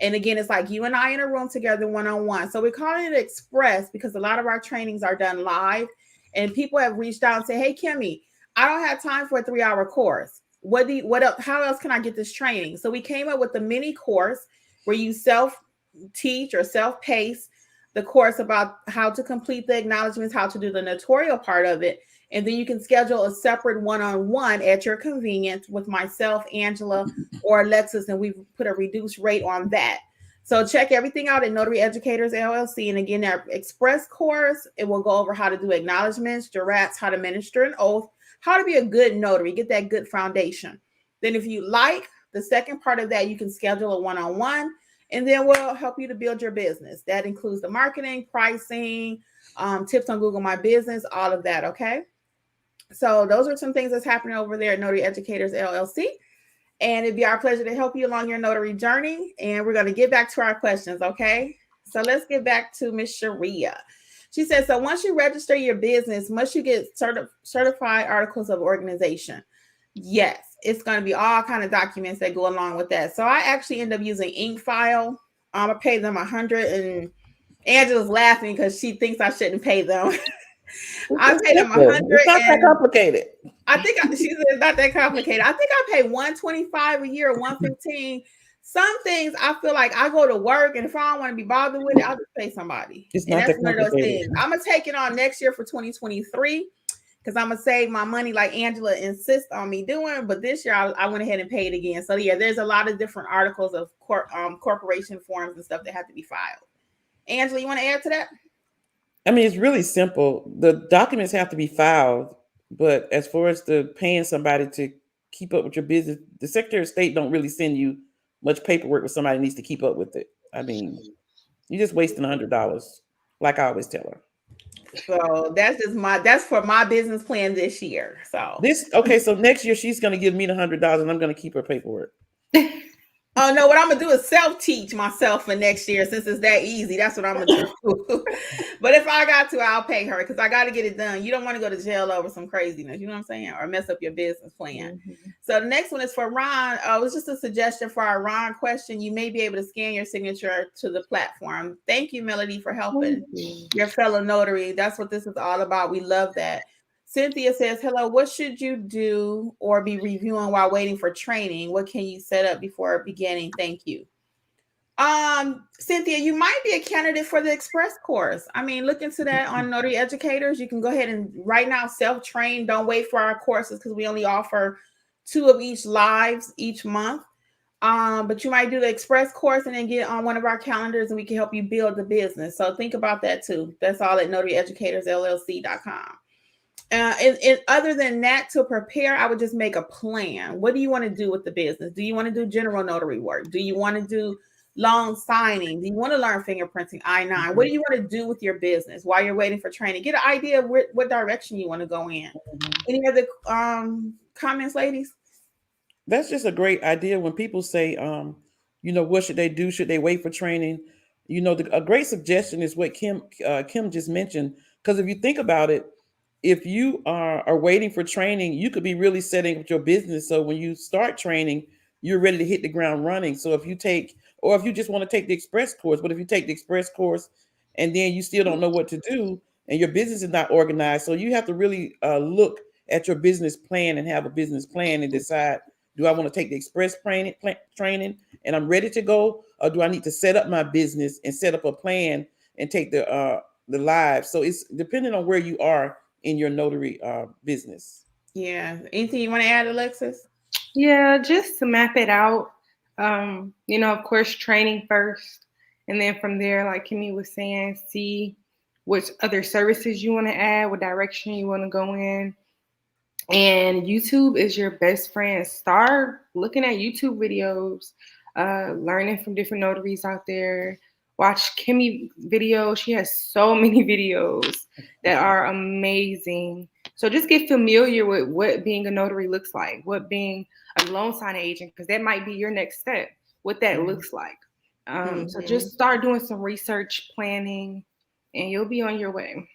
And again, it's like you and I in a room together one-on-one. So we're calling it Express because a lot of our trainings are done live, and people have reached out and said, hey, Kimmi, I don't have time for a 3-hour course. How else can I get this training? So we came up with a mini course where you self-teach or self-pace the course about how to complete the acknowledgements, how to do the notarial part of it. And then you can schedule a separate one-on-one at your convenience with myself, Angela, or Alexis, and we've put a reduced rate on that. So check everything out at Notary Educators LLC. And again, that express course, it will go over how to do acknowledgements, jurats, how to minister an oath, how to be a good notary, get that good foundation. Then if you like the second part of that, you can schedule a one-on-one, and then we'll help you to build your business. That includes the marketing, pricing, tips on Google My Business, all of that, okay? So those are some things that's happening over there at Notary Educators LLC. And it'd be our pleasure to help you along your notary journey. And we're going to get back to our questions, okay? So let's get back to Miss Sharia. She says, so once you register your business, must you get certified articles of organization? Yes, it's going to be all kind of documents that go along with that. So I actually end up using ink file. I pay them $100, and Angela's laughing because she thinks I shouldn't pay them. I pay them $100. It's not that complicated. I think she said it's not that complicated. I think I pay $125 a year, $115. Some things I feel like I go to work, and if I don't want to be bothered with it, I'll just pay somebody. It's and not that's that one of those complicated. things. I'm gonna take it on next year for 2023 because I'm gonna save my money like Angela insists on me doing. But this year I went ahead and paid again. So yeah, there's a lot of different articles of corporation forms and stuff that have to be filed. Angela, you want to add to that? I mean, it's really simple. The documents have to be filed, but as far as the paying somebody to keep up with your business, the Secretary of State don't really send you much paperwork when somebody needs to keep up with it. I mean, you're just wasting $100, like I always tell her. So that's for my business plan this year. So so next year she's gonna give me the $100 and I'm gonna keep her paperwork. Oh no, what I'm gonna do is self-teach myself for next year since it's that easy. That's what I'm gonna do. But if I got to, I'll pay her because I got to get it done. You don't want to go to jail over some craziness, you know what I'm saying, or mess up your business plan. Mm-hmm. So the next one is for Ron. It was just a suggestion for our Ron question. You may be able to scan your signature to the platform. Thank you, Melody, for helping your fellow notary. That's what this is all about. We love that. Cynthia says, hello, what should you do or be reviewing while waiting for training? What can you set up before beginning? Thank you. Cynthia, you might be a candidate for the express course. I mean, look into that on Notary Educators. You can go ahead and right now self-train. Don't wait for our courses because we only offer 2 of each lives each month. But you might do the express course and then get on one of our calendars and we can help you build the business. So think about that too. That's all at notaryeducatorsllc.com. And other than that, to prepare, I would just make a plan. What do you want to do with the business? Do you want to do general notary work? Do you want to do loan signing? Do you want to learn fingerprinting, I-9? What do you want to do with your business while you're waiting for training? Get an idea of what direction you want to go in. Any other comments, ladies? That's just a great idea. When people say, what should they do? Should they wait for training? A great suggestion is what Kim just mentioned. Because if you think about it, if you are waiting for training, you could be really setting up your business. So when you start training, you're ready to hit the ground running. So if you just want to take the express course, but if you take the express course and then you still don't know what to do and your business is not organized, so you have to really look at your business plan and have a business plan and decide, do I want to take the express training and I'm ready to go, or do I need to set up my business and set up a plan and take the live? So it's depending on where you are in your notary business. Yeah. Anything you want to add, Alexis? Yeah, just to map it out. Of course, training first. And then from there, like Kimmi was saying, see which other services you want to add, what direction you want to go in. And YouTube is your best friend. Start looking at YouTube videos, learning from different notaries out there. Watch Kimmi videos. She has so many videos that are amazing. So just get familiar with what being a notary looks like, what being a loan signing agent, because that might be your next step, what that looks like. So just start doing some research planning and you'll be on your way.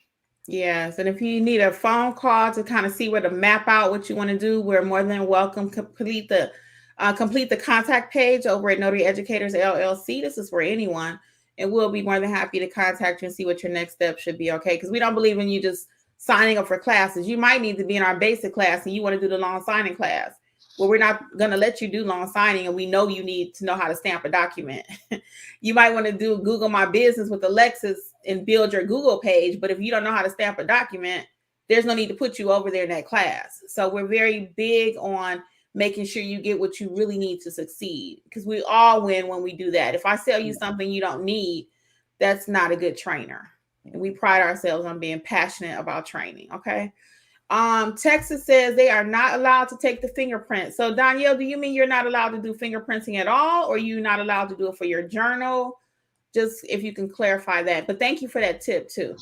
Yes. And if you need a phone call to kind of see where to map out what you want to do, we're more than welcome. Complete the contact page over at Notary Educators LLC. This is for anyone. And we'll be more than happy to contact you and see what your next step should be, okay? Because we don't believe in you just signing up for classes. You might need to be in our basic class and you want to do the loan signing class. Well, we're not going to let you do loan signing, and we know you need to know how to stamp a document. You might want to do Google My Business with Alexis and build your Google page. But if you don't know how to stamp a document, there's no need to put you over there in that class. So we're very big on making sure you get what you really need to succeed, because we all win when we do that. If I sell you something you don't need, that's not a good trainer. And we pride ourselves on being passionate about training. Okay. Texas says they are not allowed to take the fingerprint. So Danielle, do you mean you're not allowed to do fingerprinting at all, or you not allowed to do it for your journal? Just if you can clarify that. But thank you for that tip too.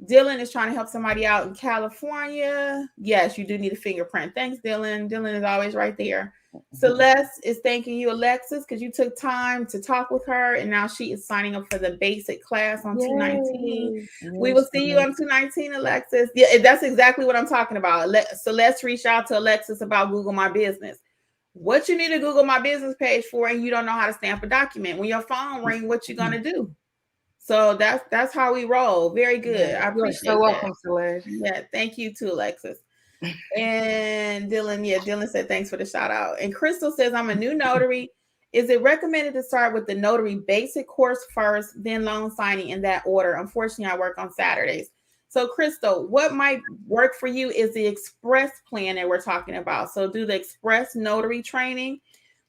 Dylan is trying to help somebody out in California. Yes, you do need a fingerprint. Thanks, Dylan. Dylan is always right there. Celeste is thanking you, Alexis, because you took time to talk with her, and now she is signing up for the basic class on 219. We will see you on 219, Alexis. Yeah, that's exactly what I'm talking about. Celeste reached out to Alexis about Google My Business. What you need a Google My Business page for, and you don't know how to stamp a document. When your phone rings, what you gonna do? So that's how we roll. Very good. I appreciate so that. welcome, Celeste. Yeah, thank you too, Alexis. And Dylan said thanks for the shout out. And Crystal says, I'm a new notary. Is it recommended to start with the notary basic course first, then loan signing in that order? Unfortunately, I work on Saturdays. So Crystal, what might work for you is the express plan that we're talking about. So do the express notary training,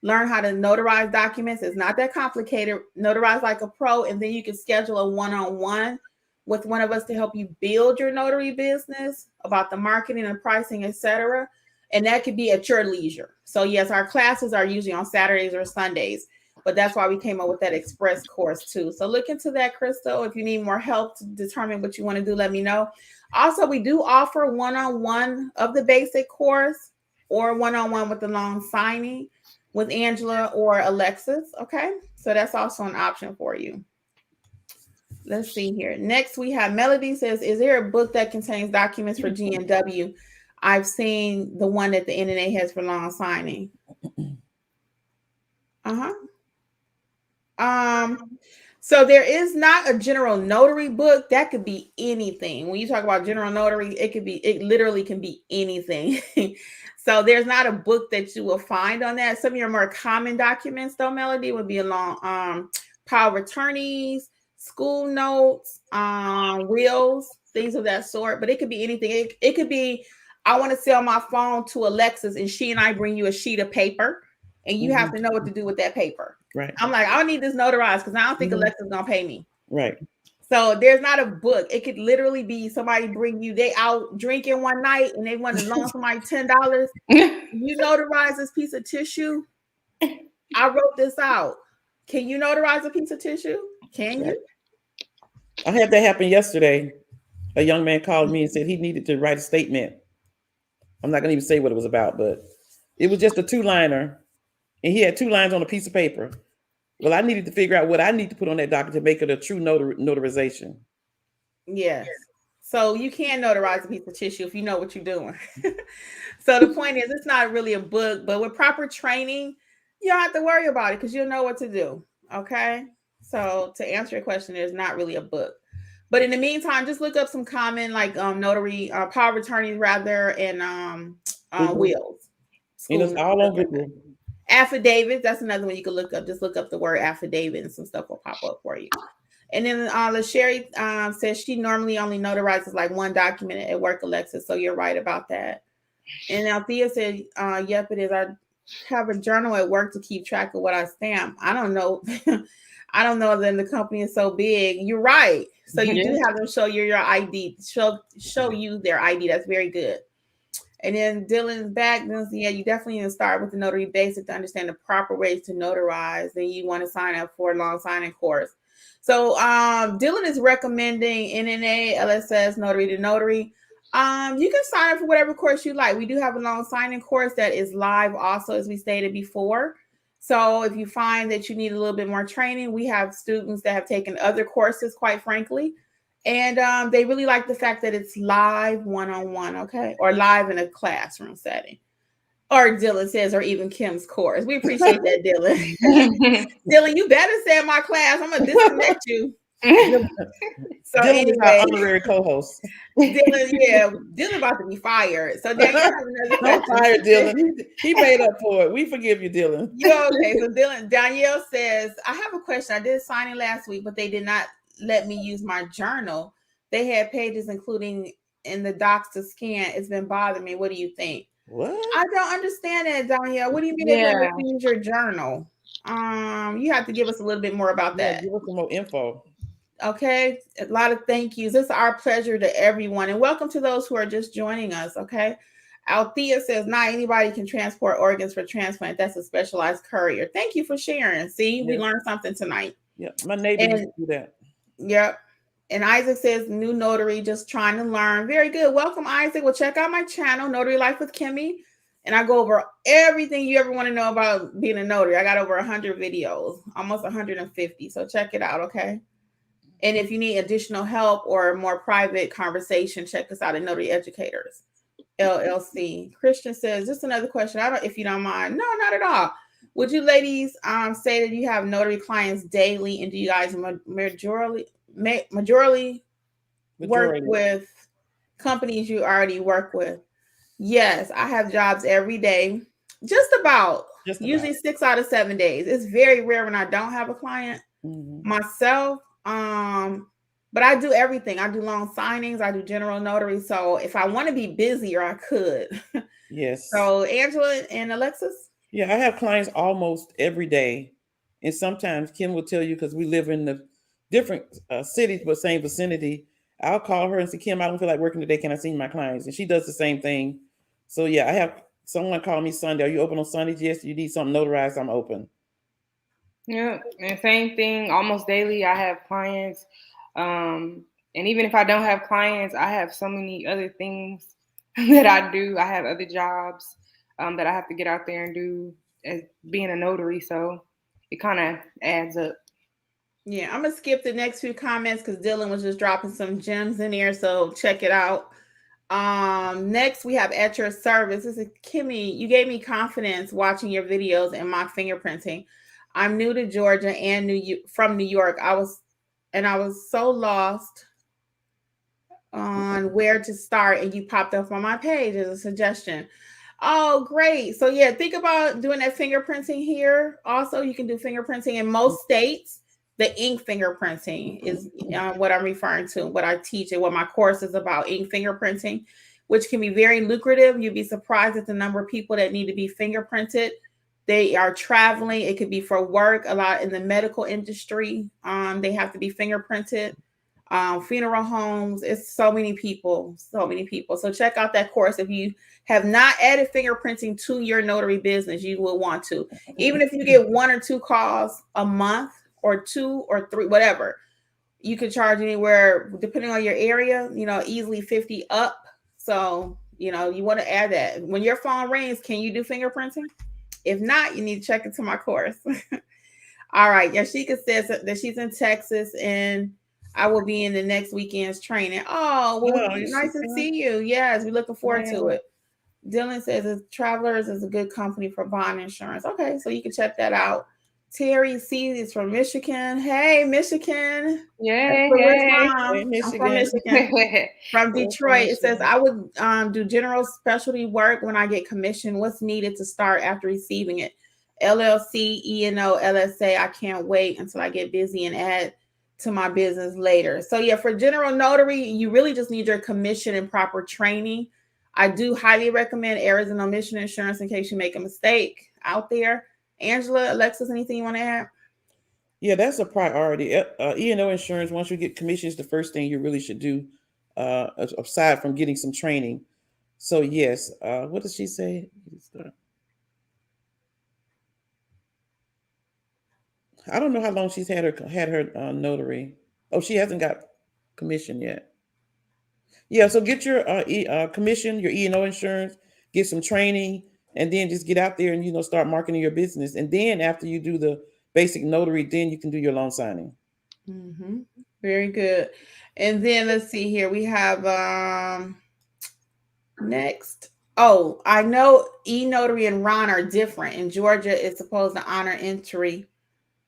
learn how to notarize documents. It's not that complicated. Notarize like a pro, and then you can schedule a one-on-one with one of us to help you build your notary business, about the marketing and pricing, etc. And that could be at your leisure. So yes, our classes are usually on Saturdays or Sundays, but that's why we came up with that express course too. So look into that, Crystal. If you need more help to determine what you want to do, let me know. Also, we do offer one-on-one of the basic course, or one-on-one with the loan signing with Angela or Alexis. Okay, so that's also an option for you. Let's see here. Next, we have Melody says, is there a book that contains documents for GNW? I've seen the one that the NNA has for loan signing. So there is not a general notary book. That could be anything. When you talk about general notary, it literally can be anything. So there's not a book that you will find on that. Some of your more common documents, though, Melody, would be along power of attorneys, school notes, wills, things of that sort. But it could be anything. It could be, I want to sell my phone to Alexis, and she and I bring you a sheet of paper, and you have to know what to do with that paper. Right. I'm like, I need this notarized because I don't think Alexis is gonna pay me. Right. So there's not a book. It could literally be somebody bring you, they out drinking one night and they want to loan somebody $10. You notarize this piece of tissue. I wrote this out. Can you notarize a piece of tissue? Can you? I had that happen yesterday. A young man called me and said he needed to write a statement. I'm not gonna even say what it was about, but it was just a 2-liner, and he had 2 lines on a piece of paper. Well, I needed to figure out what I need to put on that document to make it a true notarization. Yes. So you can notarize a piece of tissue if you know what you're doing. So the point is, it's not really a book, but with proper training, you don't have to worry about it because you'll know what to do. Okay. So to answer your question, there's not really a book. But in the meantime, just look up some common like notary, power of attorneys rather, and wills. And it's all on Google. Affidavits, that's another one you can look up. Just look up the word affidavit and some stuff will pop up for you. And then LaSherry says she normally only notarizes like one document at work, Alexis. So you're right about that. And Althea said, yep, it is. I have a journal at work to keep track of what I stamp. I don't know. I don't know that the company is so big. You're right. So you do have them show you your ID, show you their ID. That's very good. And then Dylan's back. Yeah, you definitely need to start with the notary basic to understand the proper ways to notarize. Then you want to sign up for a long signing course. So Dylan is recommending NNA, LSS, Notary to Notary. You can sign up for whatever course you like. We do have a long signing course that is live also, as we stated before. So if you find that you need a little bit more training, we have students that have taken other courses, quite frankly. And they really like the fact that it's live one-on-one, okay? Or live in a classroom setting. Or Dylan says, or even Kim's course. We appreciate that, Dylan. Dylan, you better say in my class. I'm going to disconnect you. So Dylan anyway, is our honorary co-host. Dylan about to be fired. So now you have another Don't fire Dylan. He made up for it. We forgive you, Dylan. Okay. So Danielle says, I have a question. I did signing last week, but they did not let me use my journal. They had pages including in the docs to scan. It's been bothering me. What do you think? What? I don't understand that, Danielle. What do you mean they won't let you use your journal? You have to give us a little bit more about that. Give us some more info. Okay, a lot of thank yous. It's our pleasure to everyone, and welcome to those who are just joining us. Okay, Althea says not anybody can transport organs for transplant. That's a specialized courier. Thank you for sharing. See, we learned something tonight. Yeah, my neighbor used to do that. Yep. And Isaac says new notary, just trying to learn. Very good. Welcome, Isaac. Well, check out my channel, Notary Life with Kimmi. And I go over everything you ever want to know about being a notary. I got over 100 videos, almost 150. So check it out, okay? And if you need additional help or more private conversation, check us out at Notary Educators, LLC. Christian says, just another question. If you don't mind. No, not at all. Would you ladies say that you have notary clients daily, and do you guys majorly work with companies you already work with? Yes, I have jobs every day, just about. Usually 6 out of 7 days. It's very rare when I don't have a client myself. But I do everything. I do loan signings. I do general notary. So if I want to be busier, I could. Yes. So Angela and Alexis? Yeah, I have clients almost every day. And sometimes Kim will tell you, because we live in the different cities, but same vicinity. I'll call her and say, Kim, I don't feel like working today. Can I see my clients? And she does the same thing. So yeah, I have someone call me Sunday. Are you open on Sundays? Yes. You need something notarized? I'm open. Yeah, and same thing. Almost daily, I have clients. And even if I don't have clients, I have so many other things that I do. I have other jobs that I have to get out there and do as being a notary. So it kind of adds up. Yeah, I'm going to skip the next few comments because Dylan was just dropping some gems in here. So check it out. Next, we have at your service. This is Kimmi. You gave me confidence watching your videos and my fingerprinting. I'm new to Georgia and from New York. I was so lost on where to start, and you popped up on my page as a suggestion. Oh, great. So yeah, think about doing that fingerprinting here. Also, you can do fingerprinting in most states. The ink fingerprinting is what I'm referring to, what I teach and what my course is about, ink fingerprinting, which can be very lucrative. You'd be surprised at the number of people that need to be fingerprinted. They are traveling. It could be for work. A lot in the medical industry. They have to be fingerprinted. Funeral homes. It's so many people. So check out that course. If you have not added fingerprinting to your notary business, you will want to. Even if you get 1 or 2 calls a month, or 2 or 3, whatever, you can charge anywhere depending on your area, easily 50 up. So, you want to add that. When your phone rings, can you do fingerprinting? If not, you need to check into my course. All right. Yashika says that she's in Texas and I will be in the next weekend's training. Oh, well, nice to see you. Yes, we're looking forward to it. Dylan says Travelers is a good company for bond insurance. Okay, so you can check that out. Terry C is from Michigan. Hey, Michigan. Yay, hey, Michigan. I'm from Michigan. From Detroit, it says, I would do general specialty work when I get commission. What's needed to start after receiving it? LLC, E&O, LSA. I can't wait until I get busy and add to my business later. So yeah, for general notary, you really just need your commission and proper training. I do highly recommend errors and omission insurance in case you make a mistake out there. Angela, Alexis, anything you want to add? Yeah, that's a priority. E&O insurance, once you get commissions, the first thing you really should do, aside from getting some training. So yes, what does she say? I don't know how long she's had her notary. Oh, she hasn't got commission yet. Yeah, so get your commission, your E&O insurance, get some training, and then just get out there and start marketing your business. And then after you do the basic notary, then you can do your loan signing. Mm-hmm. Very good. And then let's see here. We have next. Oh, I know e-notary and RON are different. In Georgia, it's supposed to honor entry,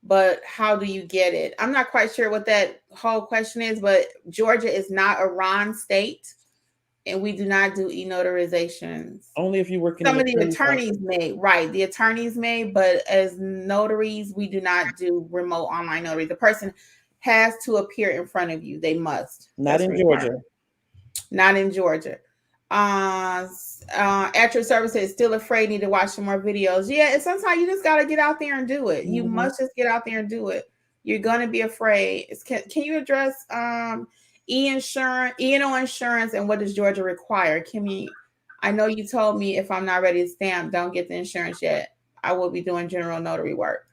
but how do you get it? I'm not quite sure what that whole question is, but Georgia is not a RON state, and we do not do e-notarizations. Only if you work in some of the attorneys may, right? The attorneys may, but as notaries, we do not do remote online notary. The person has to appear in front of you. They must. Not in Georgia. Not in Georgia. At your service is still afraid, need to watch some more videos. Yeah, and sometimes you just got to get out there and do it. You must just get out there and do it. You're going to be afraid. Can you address E&O insurance and what does Georgia require? Kimmi, I know you told me if I'm not ready to stamp, don't get the insurance yet. I will be doing general notary work.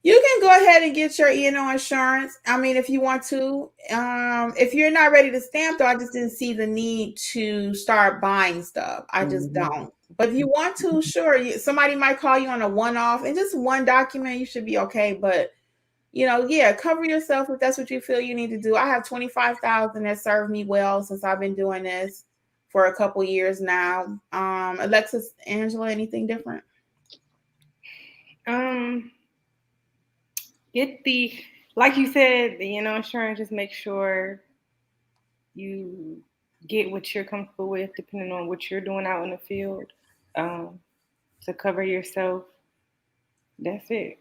You can go ahead and get your E&O insurance. I mean, if you want to. If you're not ready to stamp, though, I just didn't see the need to start buying stuff. I just don't. But if you want to, sure. Somebody might call you on a one-off, and just one document, you should be okay. But, cover yourself if that's what you feel you need to do. I have $25,000 that served me well since I've been doing this for a couple years now. Alexis, Angela, anything different? Get like you said, the insurance, just make sure you get what you're comfortable with, depending on what you're doing out in the field, to cover yourself. That's it.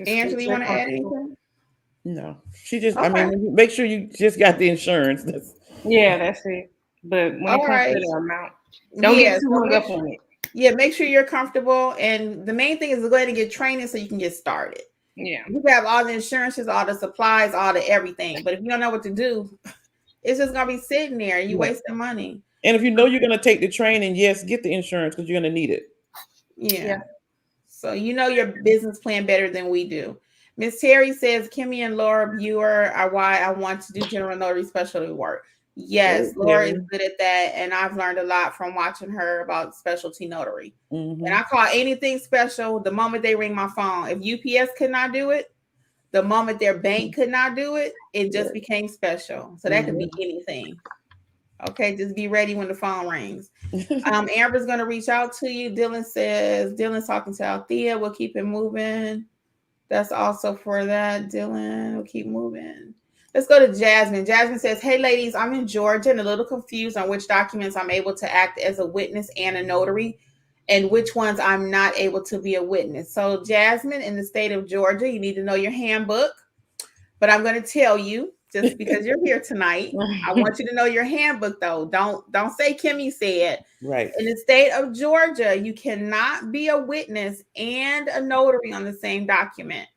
Angela, you want to add anything? No, she just, okay. Make sure you just got the insurance. That's it. But when it comes to the amount, don't get too hung up on it. Yeah, make sure you're comfortable. And the main thing is to go ahead and get training so you can get started. Yeah. You have all the insurances, all the supplies, all the everything. But if you don't know what to do, it's just going to be sitting there. You're wasting money. And if you know you're going to take the training, yes, get the insurance because you're going to need it. Yeah. So you know your business plan better than we do. Miss Terry says, Kimmi and Laura Buer are why I want to do general notary specialty work. Yes, Laura is good at that. And I've learned a lot from watching her about specialty notary. And I call anything special the moment they ring my phone. If UPS could not do it, the moment their bank could not do it, it just became special. So that could be anything. Okay, just be ready when the phone rings. Amber's going to reach out to you. Dylan's talking to Althea. We'll keep it moving. That's also for that, Dylan. We'll keep moving. Let's go to Jasmine. Jasmine says, hey, ladies, I'm in Georgia and a little confused on which documents I'm able to act as a witness and a notary and which ones I'm not able to be a witness. So, Jasmine, in the state of Georgia, you need to know your handbook. But I'm going to tell you, just because you're here tonight, I want you to know your handbook, though. Don't say Kimmi said. Right. In the state of Georgia, you cannot be a witness and a notary on the same document.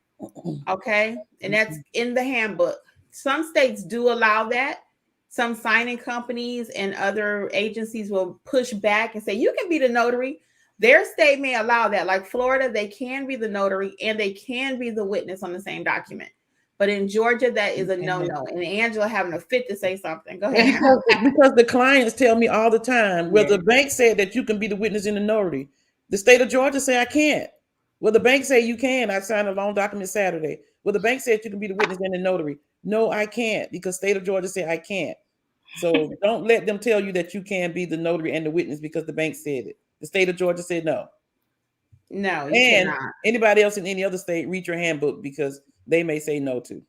Okay? And that's in the handbook. Some states do allow that. Some signing companies and other agencies will push back and say, you can be the notary. Their state may allow that. Like Florida, they can be the notary and they can be the witness on the same document. But in Georgia, that is a no-no. And Angela having a fit to say something. Go ahead. Because the clients tell me all the time, well, the bank said that you can be the witness in the notary. The state of Georgia say I can't. Well, the bank say you can. I signed a loan document Saturday. Well, the bank said you can be the witness and the notary. No, I can't, because state of Georgia said I can't. So don't let them tell you that you can be the notary and the witness because the bank said it. The state of Georgia said no. No, you and cannot. Anybody else in any other state, read your handbook because they may say no to.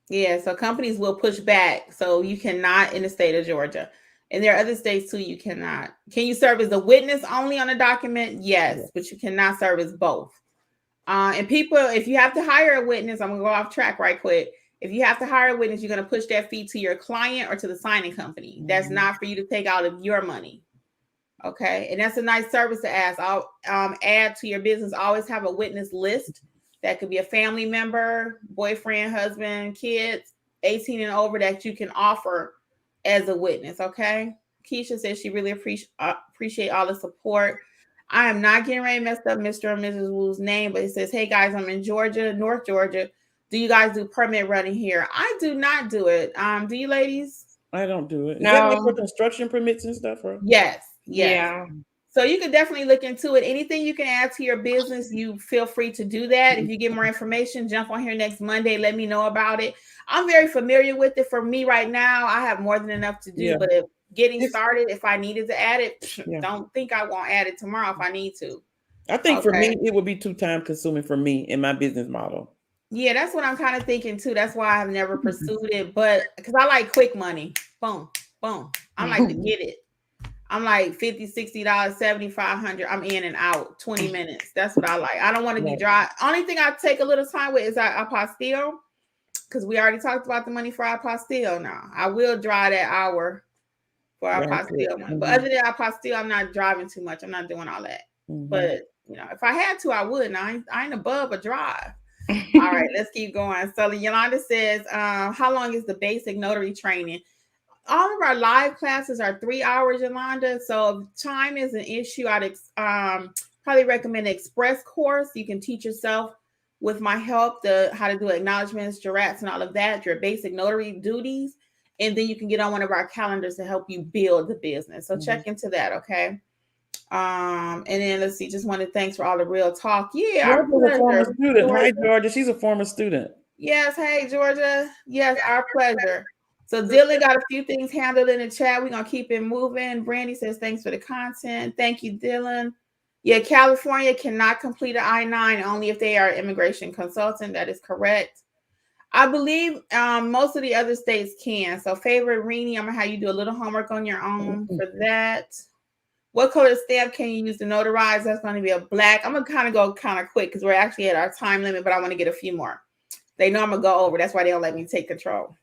Yeah, so companies will push back. So you cannot in the state of Georgia. And there are other states too, you cannot. Can you serve as a witness only on a document? Yes, but you cannot serve as both. And people, if you have to hire a witness, I'm going to go off track right quick. If you have to hire a witness, you're going to push that fee to your client or to the signing company. That's not for you to take out of your money. Okay. And that's a nice service to ask. I'll add to your business. Always have a witness list. That could be a family member, boyfriend, husband, kids, 18 and over that you can offer as a witness. Okay. Keisha says she really appreciate all the support. I am not getting ready to mess up Mr. and Mrs. Wu's name, but it says, hey guys, I'm in Georgia, North Georgia. Do you guys do permit running here? I do not do it. Do you ladies? I don't do it. Is No. that like for construction permits and stuff? Or? Yes. Yeah. So you could definitely look into it. Anything you can add to your business, you feel free to do that. If you get more information, jump on here next Monday. Let me know about it. I'm very familiar with it. For me right now, I have more than enough to do. But if getting started, if I needed to add it, don't think I won't add it tomorrow if I need to. I think for me, it would be too time consuming for me in my business model. Yeah, that's what I'm kind of thinking too. That's why I've never pursued it. But because I like quick money. Boom, boom. I like to get it. I'm like $50, $60, $7,500. I'm in and out 20 minutes. That's what I like. I don't want to be dry. Only thing I take a little time with is Apostille. because we already talked about the money for our apostille now. I will drive that hour for our apostille money. But other than apostille, I'm not driving too much. I'm not doing all that. But, you know, if I had to, I would. Now, I ain't above a drive. All right, let's keep going. So Yolanda says, how long is the basic notary training? All of our live classes are 3 hours, Yolanda. So if time is an issue, I'd probably recommend an express course. You can teach yourself with my help how to do acknowledgements, jurats, and all of that, your basic notary duties. And then you can get on one of our calendars to help you build the business. So check into that, okay? And then let's see, just wanted thanks for all the real talk. Yeah, Georgia's a former student. Hi, Georgia. She's a former student. Yes, hey, Georgia. Yes, our pleasure. So Dylan got a few things handled in the chat. We're going to keep it moving. Brandy says, thanks for the content. Thank you, Dylan. Yeah, California cannot complete an I-9 only if they are an immigration consultant. That is correct. I believe most of the other states can. So favorite Rini, I'm going to have you do a little homework on your own for that. What color stamp can you use to notarize? That's going to be a black. I'm going to go kind of quick because we're actually at our time limit, but I want to get a few more. They know I'm going to go over. That's why they don't let me take control.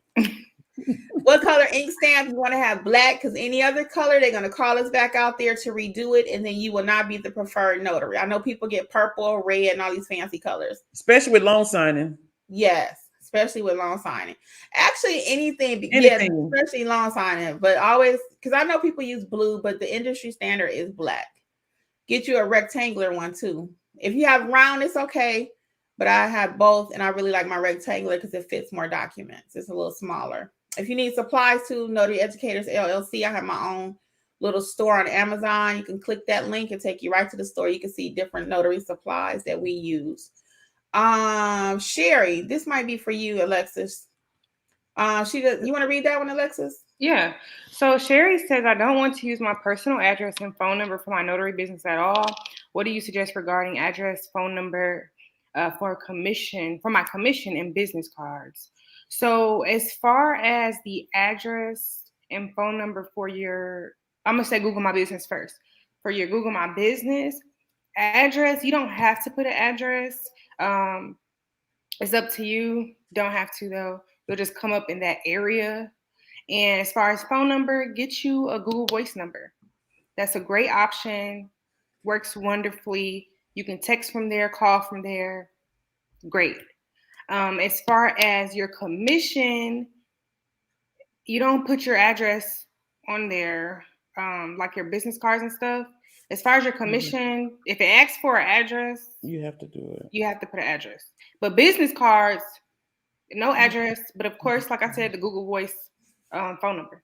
What color ink stamp? You want to have black, because any other color, they're going to call us back out there to redo it, and then you will not be the preferred notary. I know people get purple, red, and all these fancy colors. Especially with loan signing. Yes, especially with loan signing. Actually, anything. Yeah, especially loan signing. But always, because I know people use blue, but the industry standard is black. Get you a rectangular one, too. If you have round, it's okay. But I have both, and I really like my rectangular because it fits more documents. It's a little smaller. If you need supplies to Notary Educators LLC, I have my own little store on Amazon. You can click that link and take you right to the store. You can see different notary supplies that we use. Sherry, this might be for you, Alexis. You want to read that one, Alexis? Yeah. So Sherry says, I don't want to use my personal address and phone number for my notary business at all. What do you suggest regarding address, phone number for my commission and business cards? So as far as the address and phone number for I'm going to say Google My Business first. For your Google My Business address, you don't have to put an address. It's up to you. Don't have to, though. You'll just come up in that area. And as far as phone number, get you a Google Voice number. That's a great option. Works wonderfully. You can text from there, call from there. Great. As far as your commission, you don't put your address on there, like your business cards and stuff. As far as your commission, if it asks for an address, you have to do it. You have to put an address. But business cards, no address. But of course, like I said, the Google Voice phone number.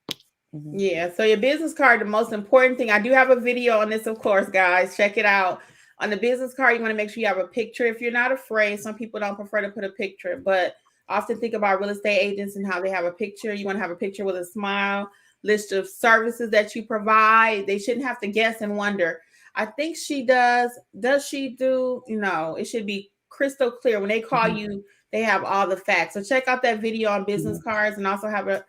Yeah, so your business card, the most important thing. I do have a video on this, of course, guys. Check it out. On the business card, you want to make sure you have a picture. If you're not afraid, some people don't prefer to put a picture, but often think about real estate agents and how they have a picture. You want to have a picture with a smile, list of services that you provide. They shouldn't have to guess and wonder. I think she does. Does she do? It should be crystal clear. When they call you, they have all the facts. So check out that video on business cards, and also how to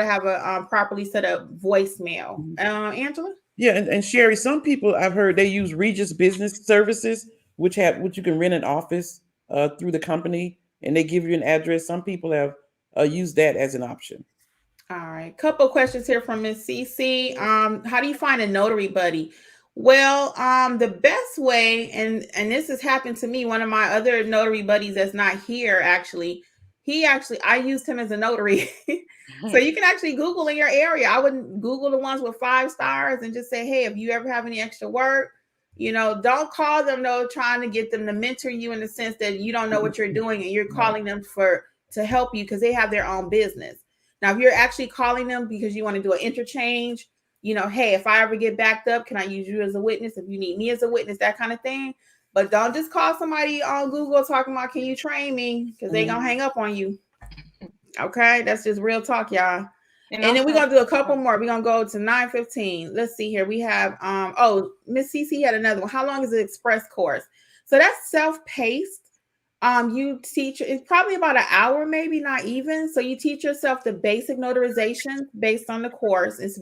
have a properly set up voicemail. Angela? Yeah, and Sherry, some people I've heard they use Regis Business Services, which you can rent an office through the company, and they give you an address. Some people have used that as an option. All right, couple questions here from Miss CC. How do you find a notary buddy? Well, the best way, and this has happened to me, one of my other notary buddies that's not here, I used him as a notary. So you can actually Google in your area. I wouldn't Google the ones with 5 stars and just say, hey, if you ever have any extra work, don't call them though, trying to get them to mentor you in the sense that you don't know what you're doing and you're calling them to help you because they have their own business. Now, if you're actually calling them because you want to do an interchange, hey, if I ever get backed up, can I use you as a witness? If you need me as a witness, that kind of thing. But don't just call somebody on Google talking about, can you train me? Because they're going to hang up on you. Okay, that's just real talk, y'all. And then we're going to do a couple more. We're going to go to 9:15. Let's see here. We have, Miss CC had another one. How long is the express course? So that's self-paced. You teach, it's probably about an hour, maybe not even. So you teach yourself the basic notarization based on the course. It's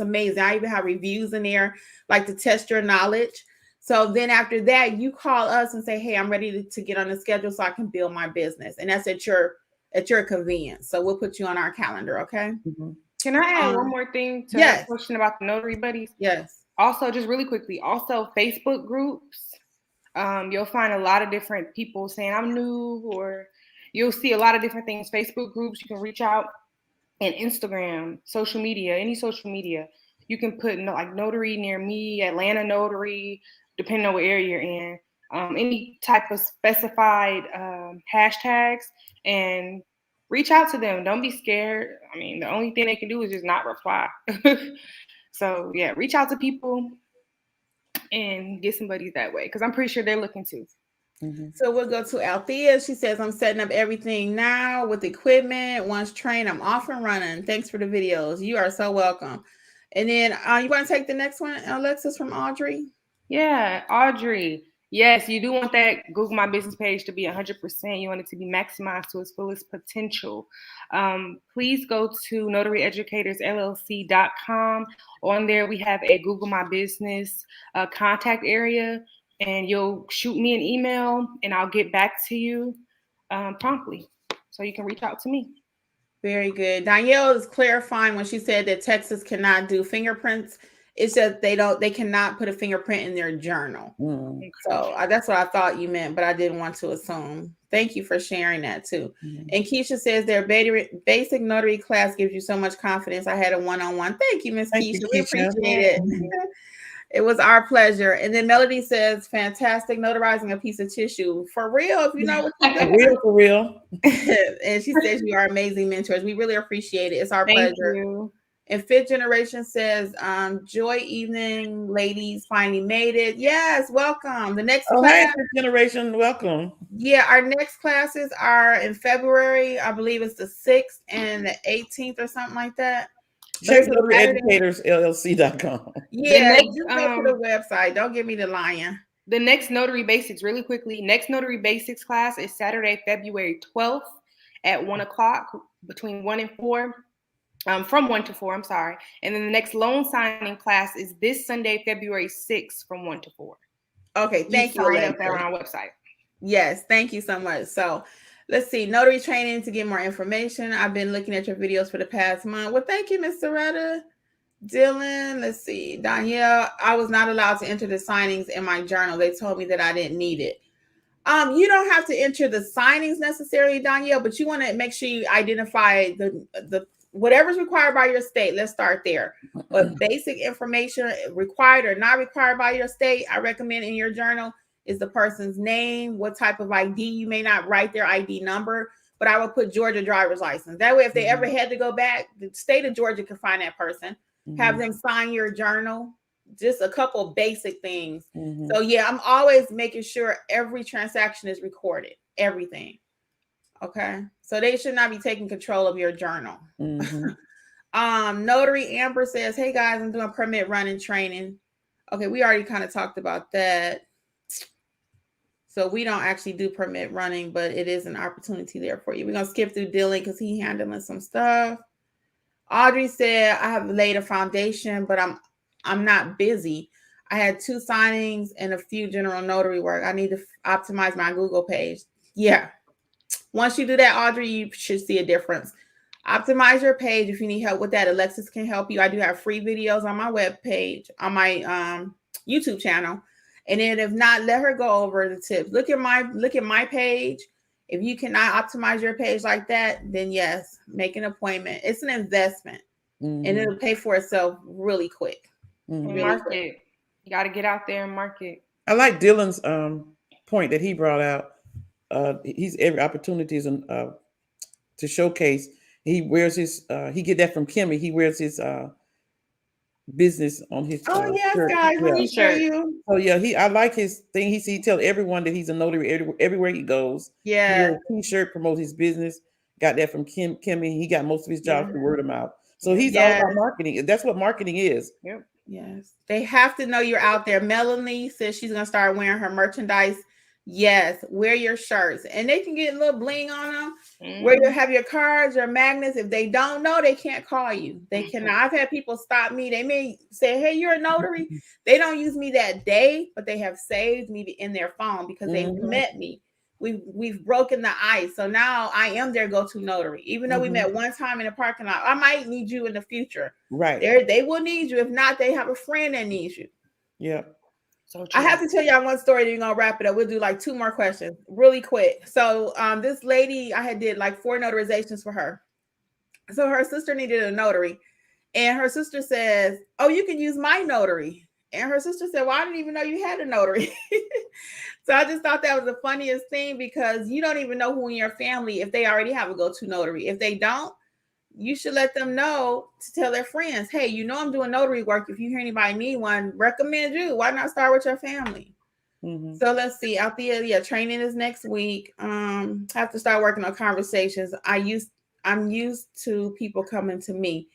amazing. I even have reviews in there, like to test your knowledge. So then after that, you call us and say, hey, I'm ready to get on the schedule so I can build my business. And that's at your at your convenience. So we'll put you on our calendar, okay? Mm-hmm. Can I add one more thing to yes. her question about the notary buddies? Yes. Also, just really quickly, also Facebook groups. You'll find a lot of different people saying I'm new, or you'll see a lot of different things. Facebook groups, you can reach out, and Instagram, social media, any social media. You can put like notary near me, Atlanta notary, depending on what area you're in. Any type of specified hashtags, and reach out to them. Don't be scared. I mean, the only thing they can do is just not reply. So yeah, reach out to people and get some buddies that way, because I'm pretty sure they're looking too. Mm-hmm. So we'll go to Althea. She says, I'm setting up everything now with equipment. Once trained, I'm off and running. Thanks for the videos. You are so welcome. And then you want to take the next one, Alexis, from Audrey? Yeah, Audrey. Yes, you do want that Google My Business page to be 100%. You want it to be maximized to its fullest potential. Please go to notaryeducatorsllc.com. On there, we have a Google My Business contact area, and you'll shoot me an email, and I'll get back to you promptly. So you can reach out to me. Very good. Danielle is clarifying when she said that Texas cannot do fingerprints. It's just they cannot put a fingerprint in their journal. Mm-hmm. So that's what I thought you meant, but I didn't want to assume. Thank you for sharing that too. Mm-hmm. And Keisha says their basic notary class gives you so much confidence. I had a one-on-one. Thank you, Miss Keisha. We appreciate it. It was our pleasure. And then Melody says, fantastic, notarizing a piece of tissue. For real, if you know what you're doing. For real. And she says you are amazing mentors. We really appreciate it. It's our pleasure. You. And Fifth Generation says, joy evening, ladies, finally made it. Yes, welcome. The next class. Hey, Fifth Generation, welcome. Yeah, our next classes are in February. I believe it's the 6th and the 18th or something like that. Check notaryeducatorsllc.com. Yeah, just go to the website. Don't give me the lion. The next Notary Basics, really quickly, next Notary Basics class is Saturday, February 12th at 1 o'clock, between 1 and 4. From 1 to 4, I'm sorry. And then the next loan signing class is this Sunday, February 6th from 1 to 4. Okay, thank you. Sign up there on our website. Yes, thank you so much. So let's see, notary training to get more information. I've been looking at your videos for the past month. Well, thank you, Ms. Soretta. Dylan, let's see. Danielle, I was not allowed to enter the signings in my journal. They told me that I didn't need it. You don't have to enter the signings necessarily, Danielle, but you want to make sure you identify the whatever's required by your state. Let's start there. But basic information required or not required by your state, I recommend in your journal is the person's name, what type of ID. You may not write their ID number, but I would put Georgia driver's license. That way, if they ever had to go back, the state of Georgia can find that person, have them sign your journal, just a couple basic things. So yeah, I'm always making sure every transaction is recorded, everything. Okay, so they should not be taking control of your journal. Notary Amber says, hey guys, I'm doing permit running training. Okay, we already kind of talked about that. So we don't actually do permit running, but it is an opportunity there for you. We're gonna skip through Dylan because he's handling some stuff. Audrey said, I have laid a foundation, but I'm not busy. I had 2 signings and a few general notary work. I need to optimize my Google page. Yeah. Once you do that, Audrey, you should see a difference. Optimize your page. If you need help with that, Alexis can help you. I do have free videos on my webpage, on my YouTube channel. And then if not, let her go over the tips. Look at my page. If you cannot optimize your page like that, then yes, make an appointment. It's an investment, and it'll pay for itself really quick. Really market. Quick. You got to get out there and market. I like Dylan's point that he brought out. He's every opportunity to showcase. He wears his. He get that from Kimmi. He wears his business on his. Yes, shirt. guys, let me show you. Oh yeah, I like his thing. He tell everyone that he's a notary everywhere he goes. Yeah, he T-shirt, promotes his business. Got that from Kimmi. He got most of his jobs through word of mouth. So he's all about marketing. That's what marketing is. Yep. Yes, they have to know you're out there. Melanie says she's gonna start wearing her merchandise. Yes, wear your shirts, and they can get a little bling on them. Where you have your cards or magnets. If they don't know, they can't call you. They cannot. I've had people stop me. They may say, "Hey, you're a notary." They don't use me that day, but they have saved me in their phone because they've met me. we've broken the ice. So now I am their go-to notary. Even though we met one time in the parking lot, I might need you in the future. Right. They will need you. If not, they have a friend that needs you. Yeah. So true. I have to tell y'all one story. Then you're gonna wrap it up. We'll do like 2 more questions, really quick. So, this lady, I had did like 4 notarizations for her. So her sister needed a notary, and her sister says, "Oh, you can use my notary." And her sister said, "Well, I didn't even know you had a notary." So I just thought that was the funniest thing, because you don't even know who in your family, if they already have a go-to notary. If they don't, you should let them know to tell their friends, "Hey, you know I'm doing notary work. If you hear anybody need one, recommend you. Why not start with your family?" So let's see. Out there, yeah, training is next week. Have to start working on conversations. I'm used to people coming to me.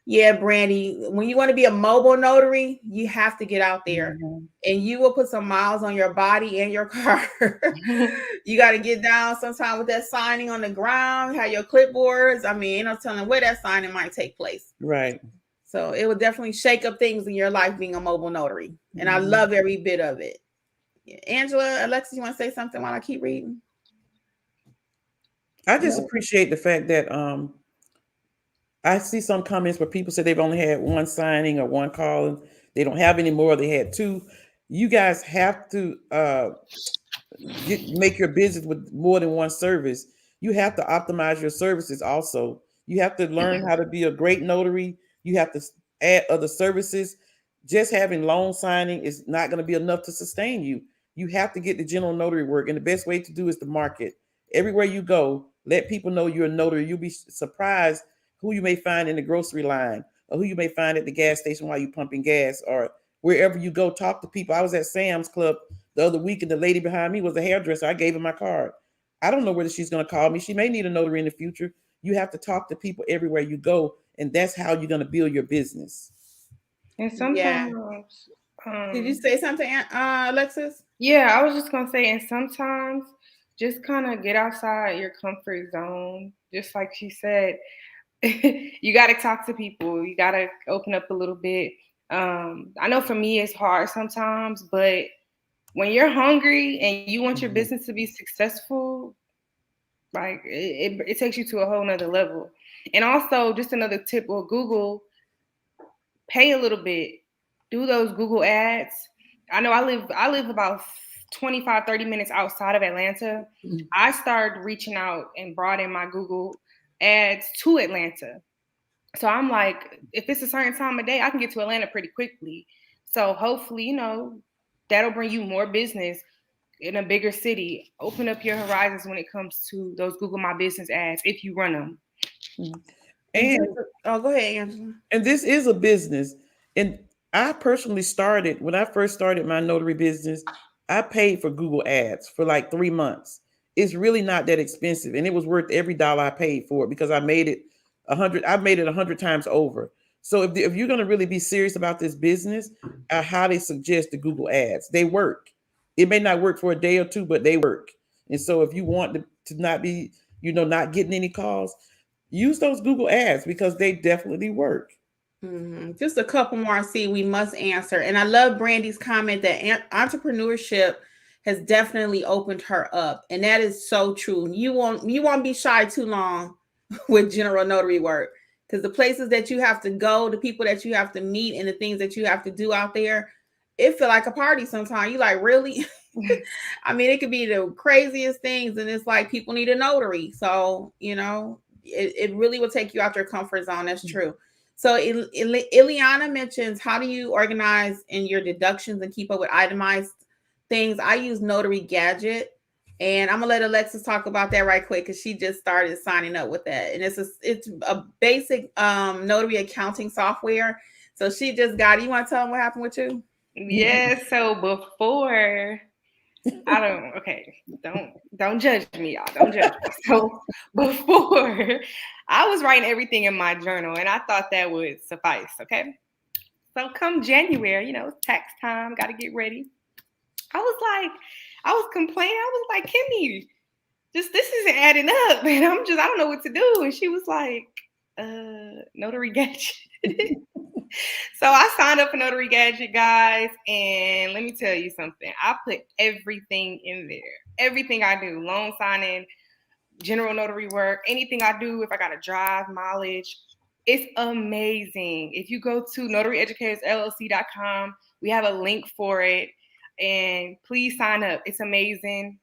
Yeah, Brandy, when you want to be a mobile notary, you have to get out there, and you will put some miles on your body and your car. You got to get down sometime with that signing on the ground, have your clipboards. I mean, ain't no telling where that signing might take place. Right. So it will definitely shake up things in your life being a mobile notary. And I love every bit of it. Angela, Alexis, you want to say something while I keep reading? I just appreciate the fact that I see some comments where people say they've only had one signing or one call and they don't have any more. They had 2. You guys have to make your business with more than one service. You have to optimize your services also. You have to learn how to be a great notary. You have to add other services. Just having loan signing is not going to be enough to sustain you. You have to get the general notary work. And the best way to do is to market. Everywhere you go, let people know you're a notary. You'll be surprised who you may find in the grocery line, or who you may find at the gas station while you're pumping gas, or wherever you go. Talk to people. I was at Sam's Club the other week, and the lady behind me was a hairdresser. I gave her my card. I don't know whether she's going to call me. She may need a notary in the future. You have to talk to people everywhere you go, and that's how you're going to build your business. And sometimes, did you say something, Alexis? Yeah, I was just gonna say, and sometimes just kind of get outside your comfort zone. Just like she said, you got to talk to people. You got to open up a little bit. I know for me it's hard sometimes, but when you're hungry and you want your business to be successful, like it takes you to a whole nother level. And also, just another tip with Google, pay a little bit. Do those Google ads. I know I live about 25, 30 minutes outside of Atlanta. I started reaching out and brought in my Google ads to Atlanta. So I'm like, if it's a certain time of day, I can get to Atlanta pretty quickly. So hopefully, that'll bring you more business in a bigger city. Open up your horizons when it comes to those Google My Business ads if you run them. And go ahead, Angela. And this is a business. And I personally started, when I first started my notary business, I paid for Google ads for like 3 months. It's really not that expensive. And it was worth every dollar I paid for it, because I made it 100 times over. So if you're going to really be serious about this business, I highly suggest the Google ads. They work. It may not work for a day or 2, but they work. And so if you want to not be, not getting any calls, use those Google ads, because they definitely work. Just a couple more I see we must answer. And I love Brandy's comment that entrepreneurship has definitely opened her up. And that is so true. You won't be shy too long with general notary work, because the places that you have to go, the people that you have to meet, and the things that you have to do out there, it feel like a party sometimes. You like, really? I mean, it could be the craziest things, and it's like people need a notary. So, it really will take you out your comfort zone. That's true. So Ileana mentions, how do you organize in your deductions and keep up with itemized things? I use Notary Gadget, and I'm gonna let Alexis talk about that right quick, because she just started signing up with that, and it's a basic notary accounting software. So she just got it. You want to tell them what happened with you? Yes. So before, don't judge me, y'all. Don't judge me. So before, I was writing everything in my journal, and I thought that would suffice. Okay. So come January, tax time, got to get ready. I was complaining. I was like, Kimmi, this isn't adding up, and I don't know what to do. And she was like, Notary Gadget. So I signed up for Notary Gadget, guys, and let me tell you something. I put everything in there. Everything I do, loan signing, general notary work, anything I do, if I got to drive, mileage, it's amazing. If you go to notaryeducatorsllc.com, we have a link for it, and please sign up. It's amazing.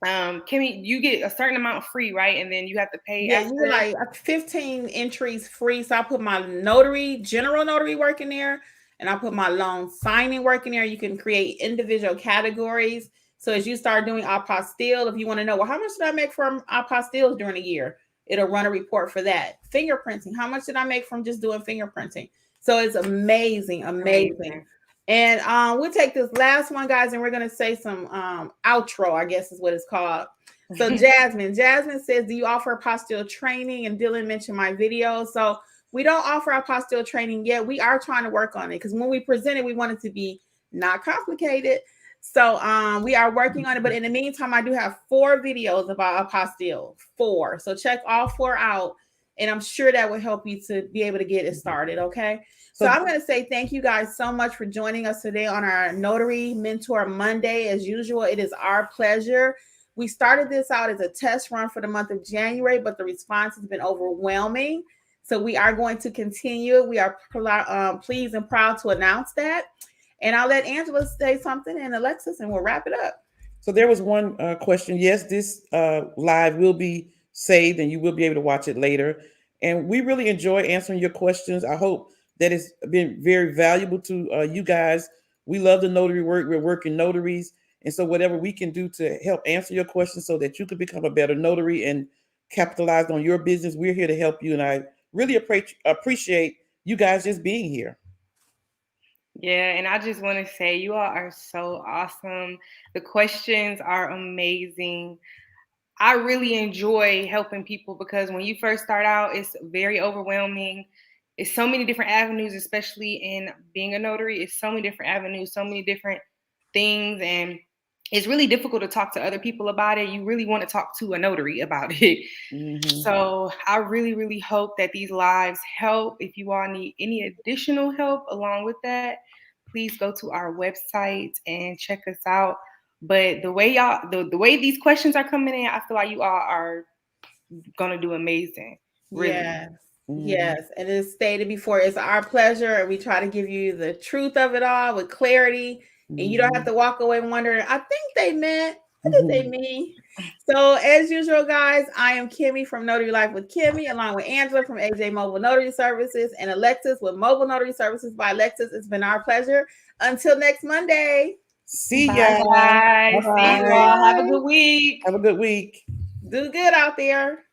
Kimmi, you get a certain amount free, right? And then you have to pay Yeah, after. you like 15 entries free. So I put my notary, general notary work in there, and I put my loan signing work in there. You can create individual categories. So as you start doing apostille, if you want to know, well, how much did I make from apostilles during a year? It'll run a report for that. Fingerprinting, how much did I make from just doing fingerprinting? So it's amazing. And we'll take this last one, guys, and we're going to say some outro, I guess is what it's called. So Jasmine says, do you offer apostille training? And Dylan mentioned my video. So we don't offer apostille training yet. We are trying to work on it because when we present it, we want it to be not complicated. So we are working on it. But in the meantime, I do have 4 videos about apostille, 4. So check all 4 out. And I'm sure that will help you to be able to get it started. Okay. So I'm going to say thank you guys so much for joining us today on our Notary Mentor Monday. As usual, it is our pleasure. We started this out as a test run for the month of January, but the response has been overwhelming. So we are going to continue. We are pleased and proud to announce that. And I'll let Angela say something and Alexis, and we'll wrap it up. So there was one question. Yes, this live will be saved and you will be able to watch it later. And we really enjoy answering your questions. I hope that it's been very valuable to you guys. We love the notary work. We're working notaries. And so whatever we can do to help answer your questions so that you can become a better notary and capitalize on your business, we're here to help you. And I really appreciate you guys just being here. Yeah, and I just want to say you all are so awesome. The questions are amazing. I really enjoy helping people because when you first start out, it's very overwhelming. It's so many different avenues, especially in being a notary. It's so many different avenues, so many different things, and it's really difficult to talk to other people about it. You really want to talk to a notary about it. Mm-hmm. So I really, really hope that these lives help. If you all need any additional help along with that, please go to our website and check us out. But the way y'all, the way these questions are coming in, I feel like you all are gonna do amazing. Really. Yes. Yes. And as stated before, it's our pleasure. And we try to give you the truth of it all with clarity. And you don't have to walk away wondering, I think they meant, what did they mean? So as usual, guys, I am Kimmi from Notary Life with Kimmi, along with Angela from AJ Mobile Notary Services and Alexis with Mobile Notary Services by Alexis. It's been our pleasure. Until next Monday. See ya. Bye. See you all. Have a good week. Have a good week. Do good out there.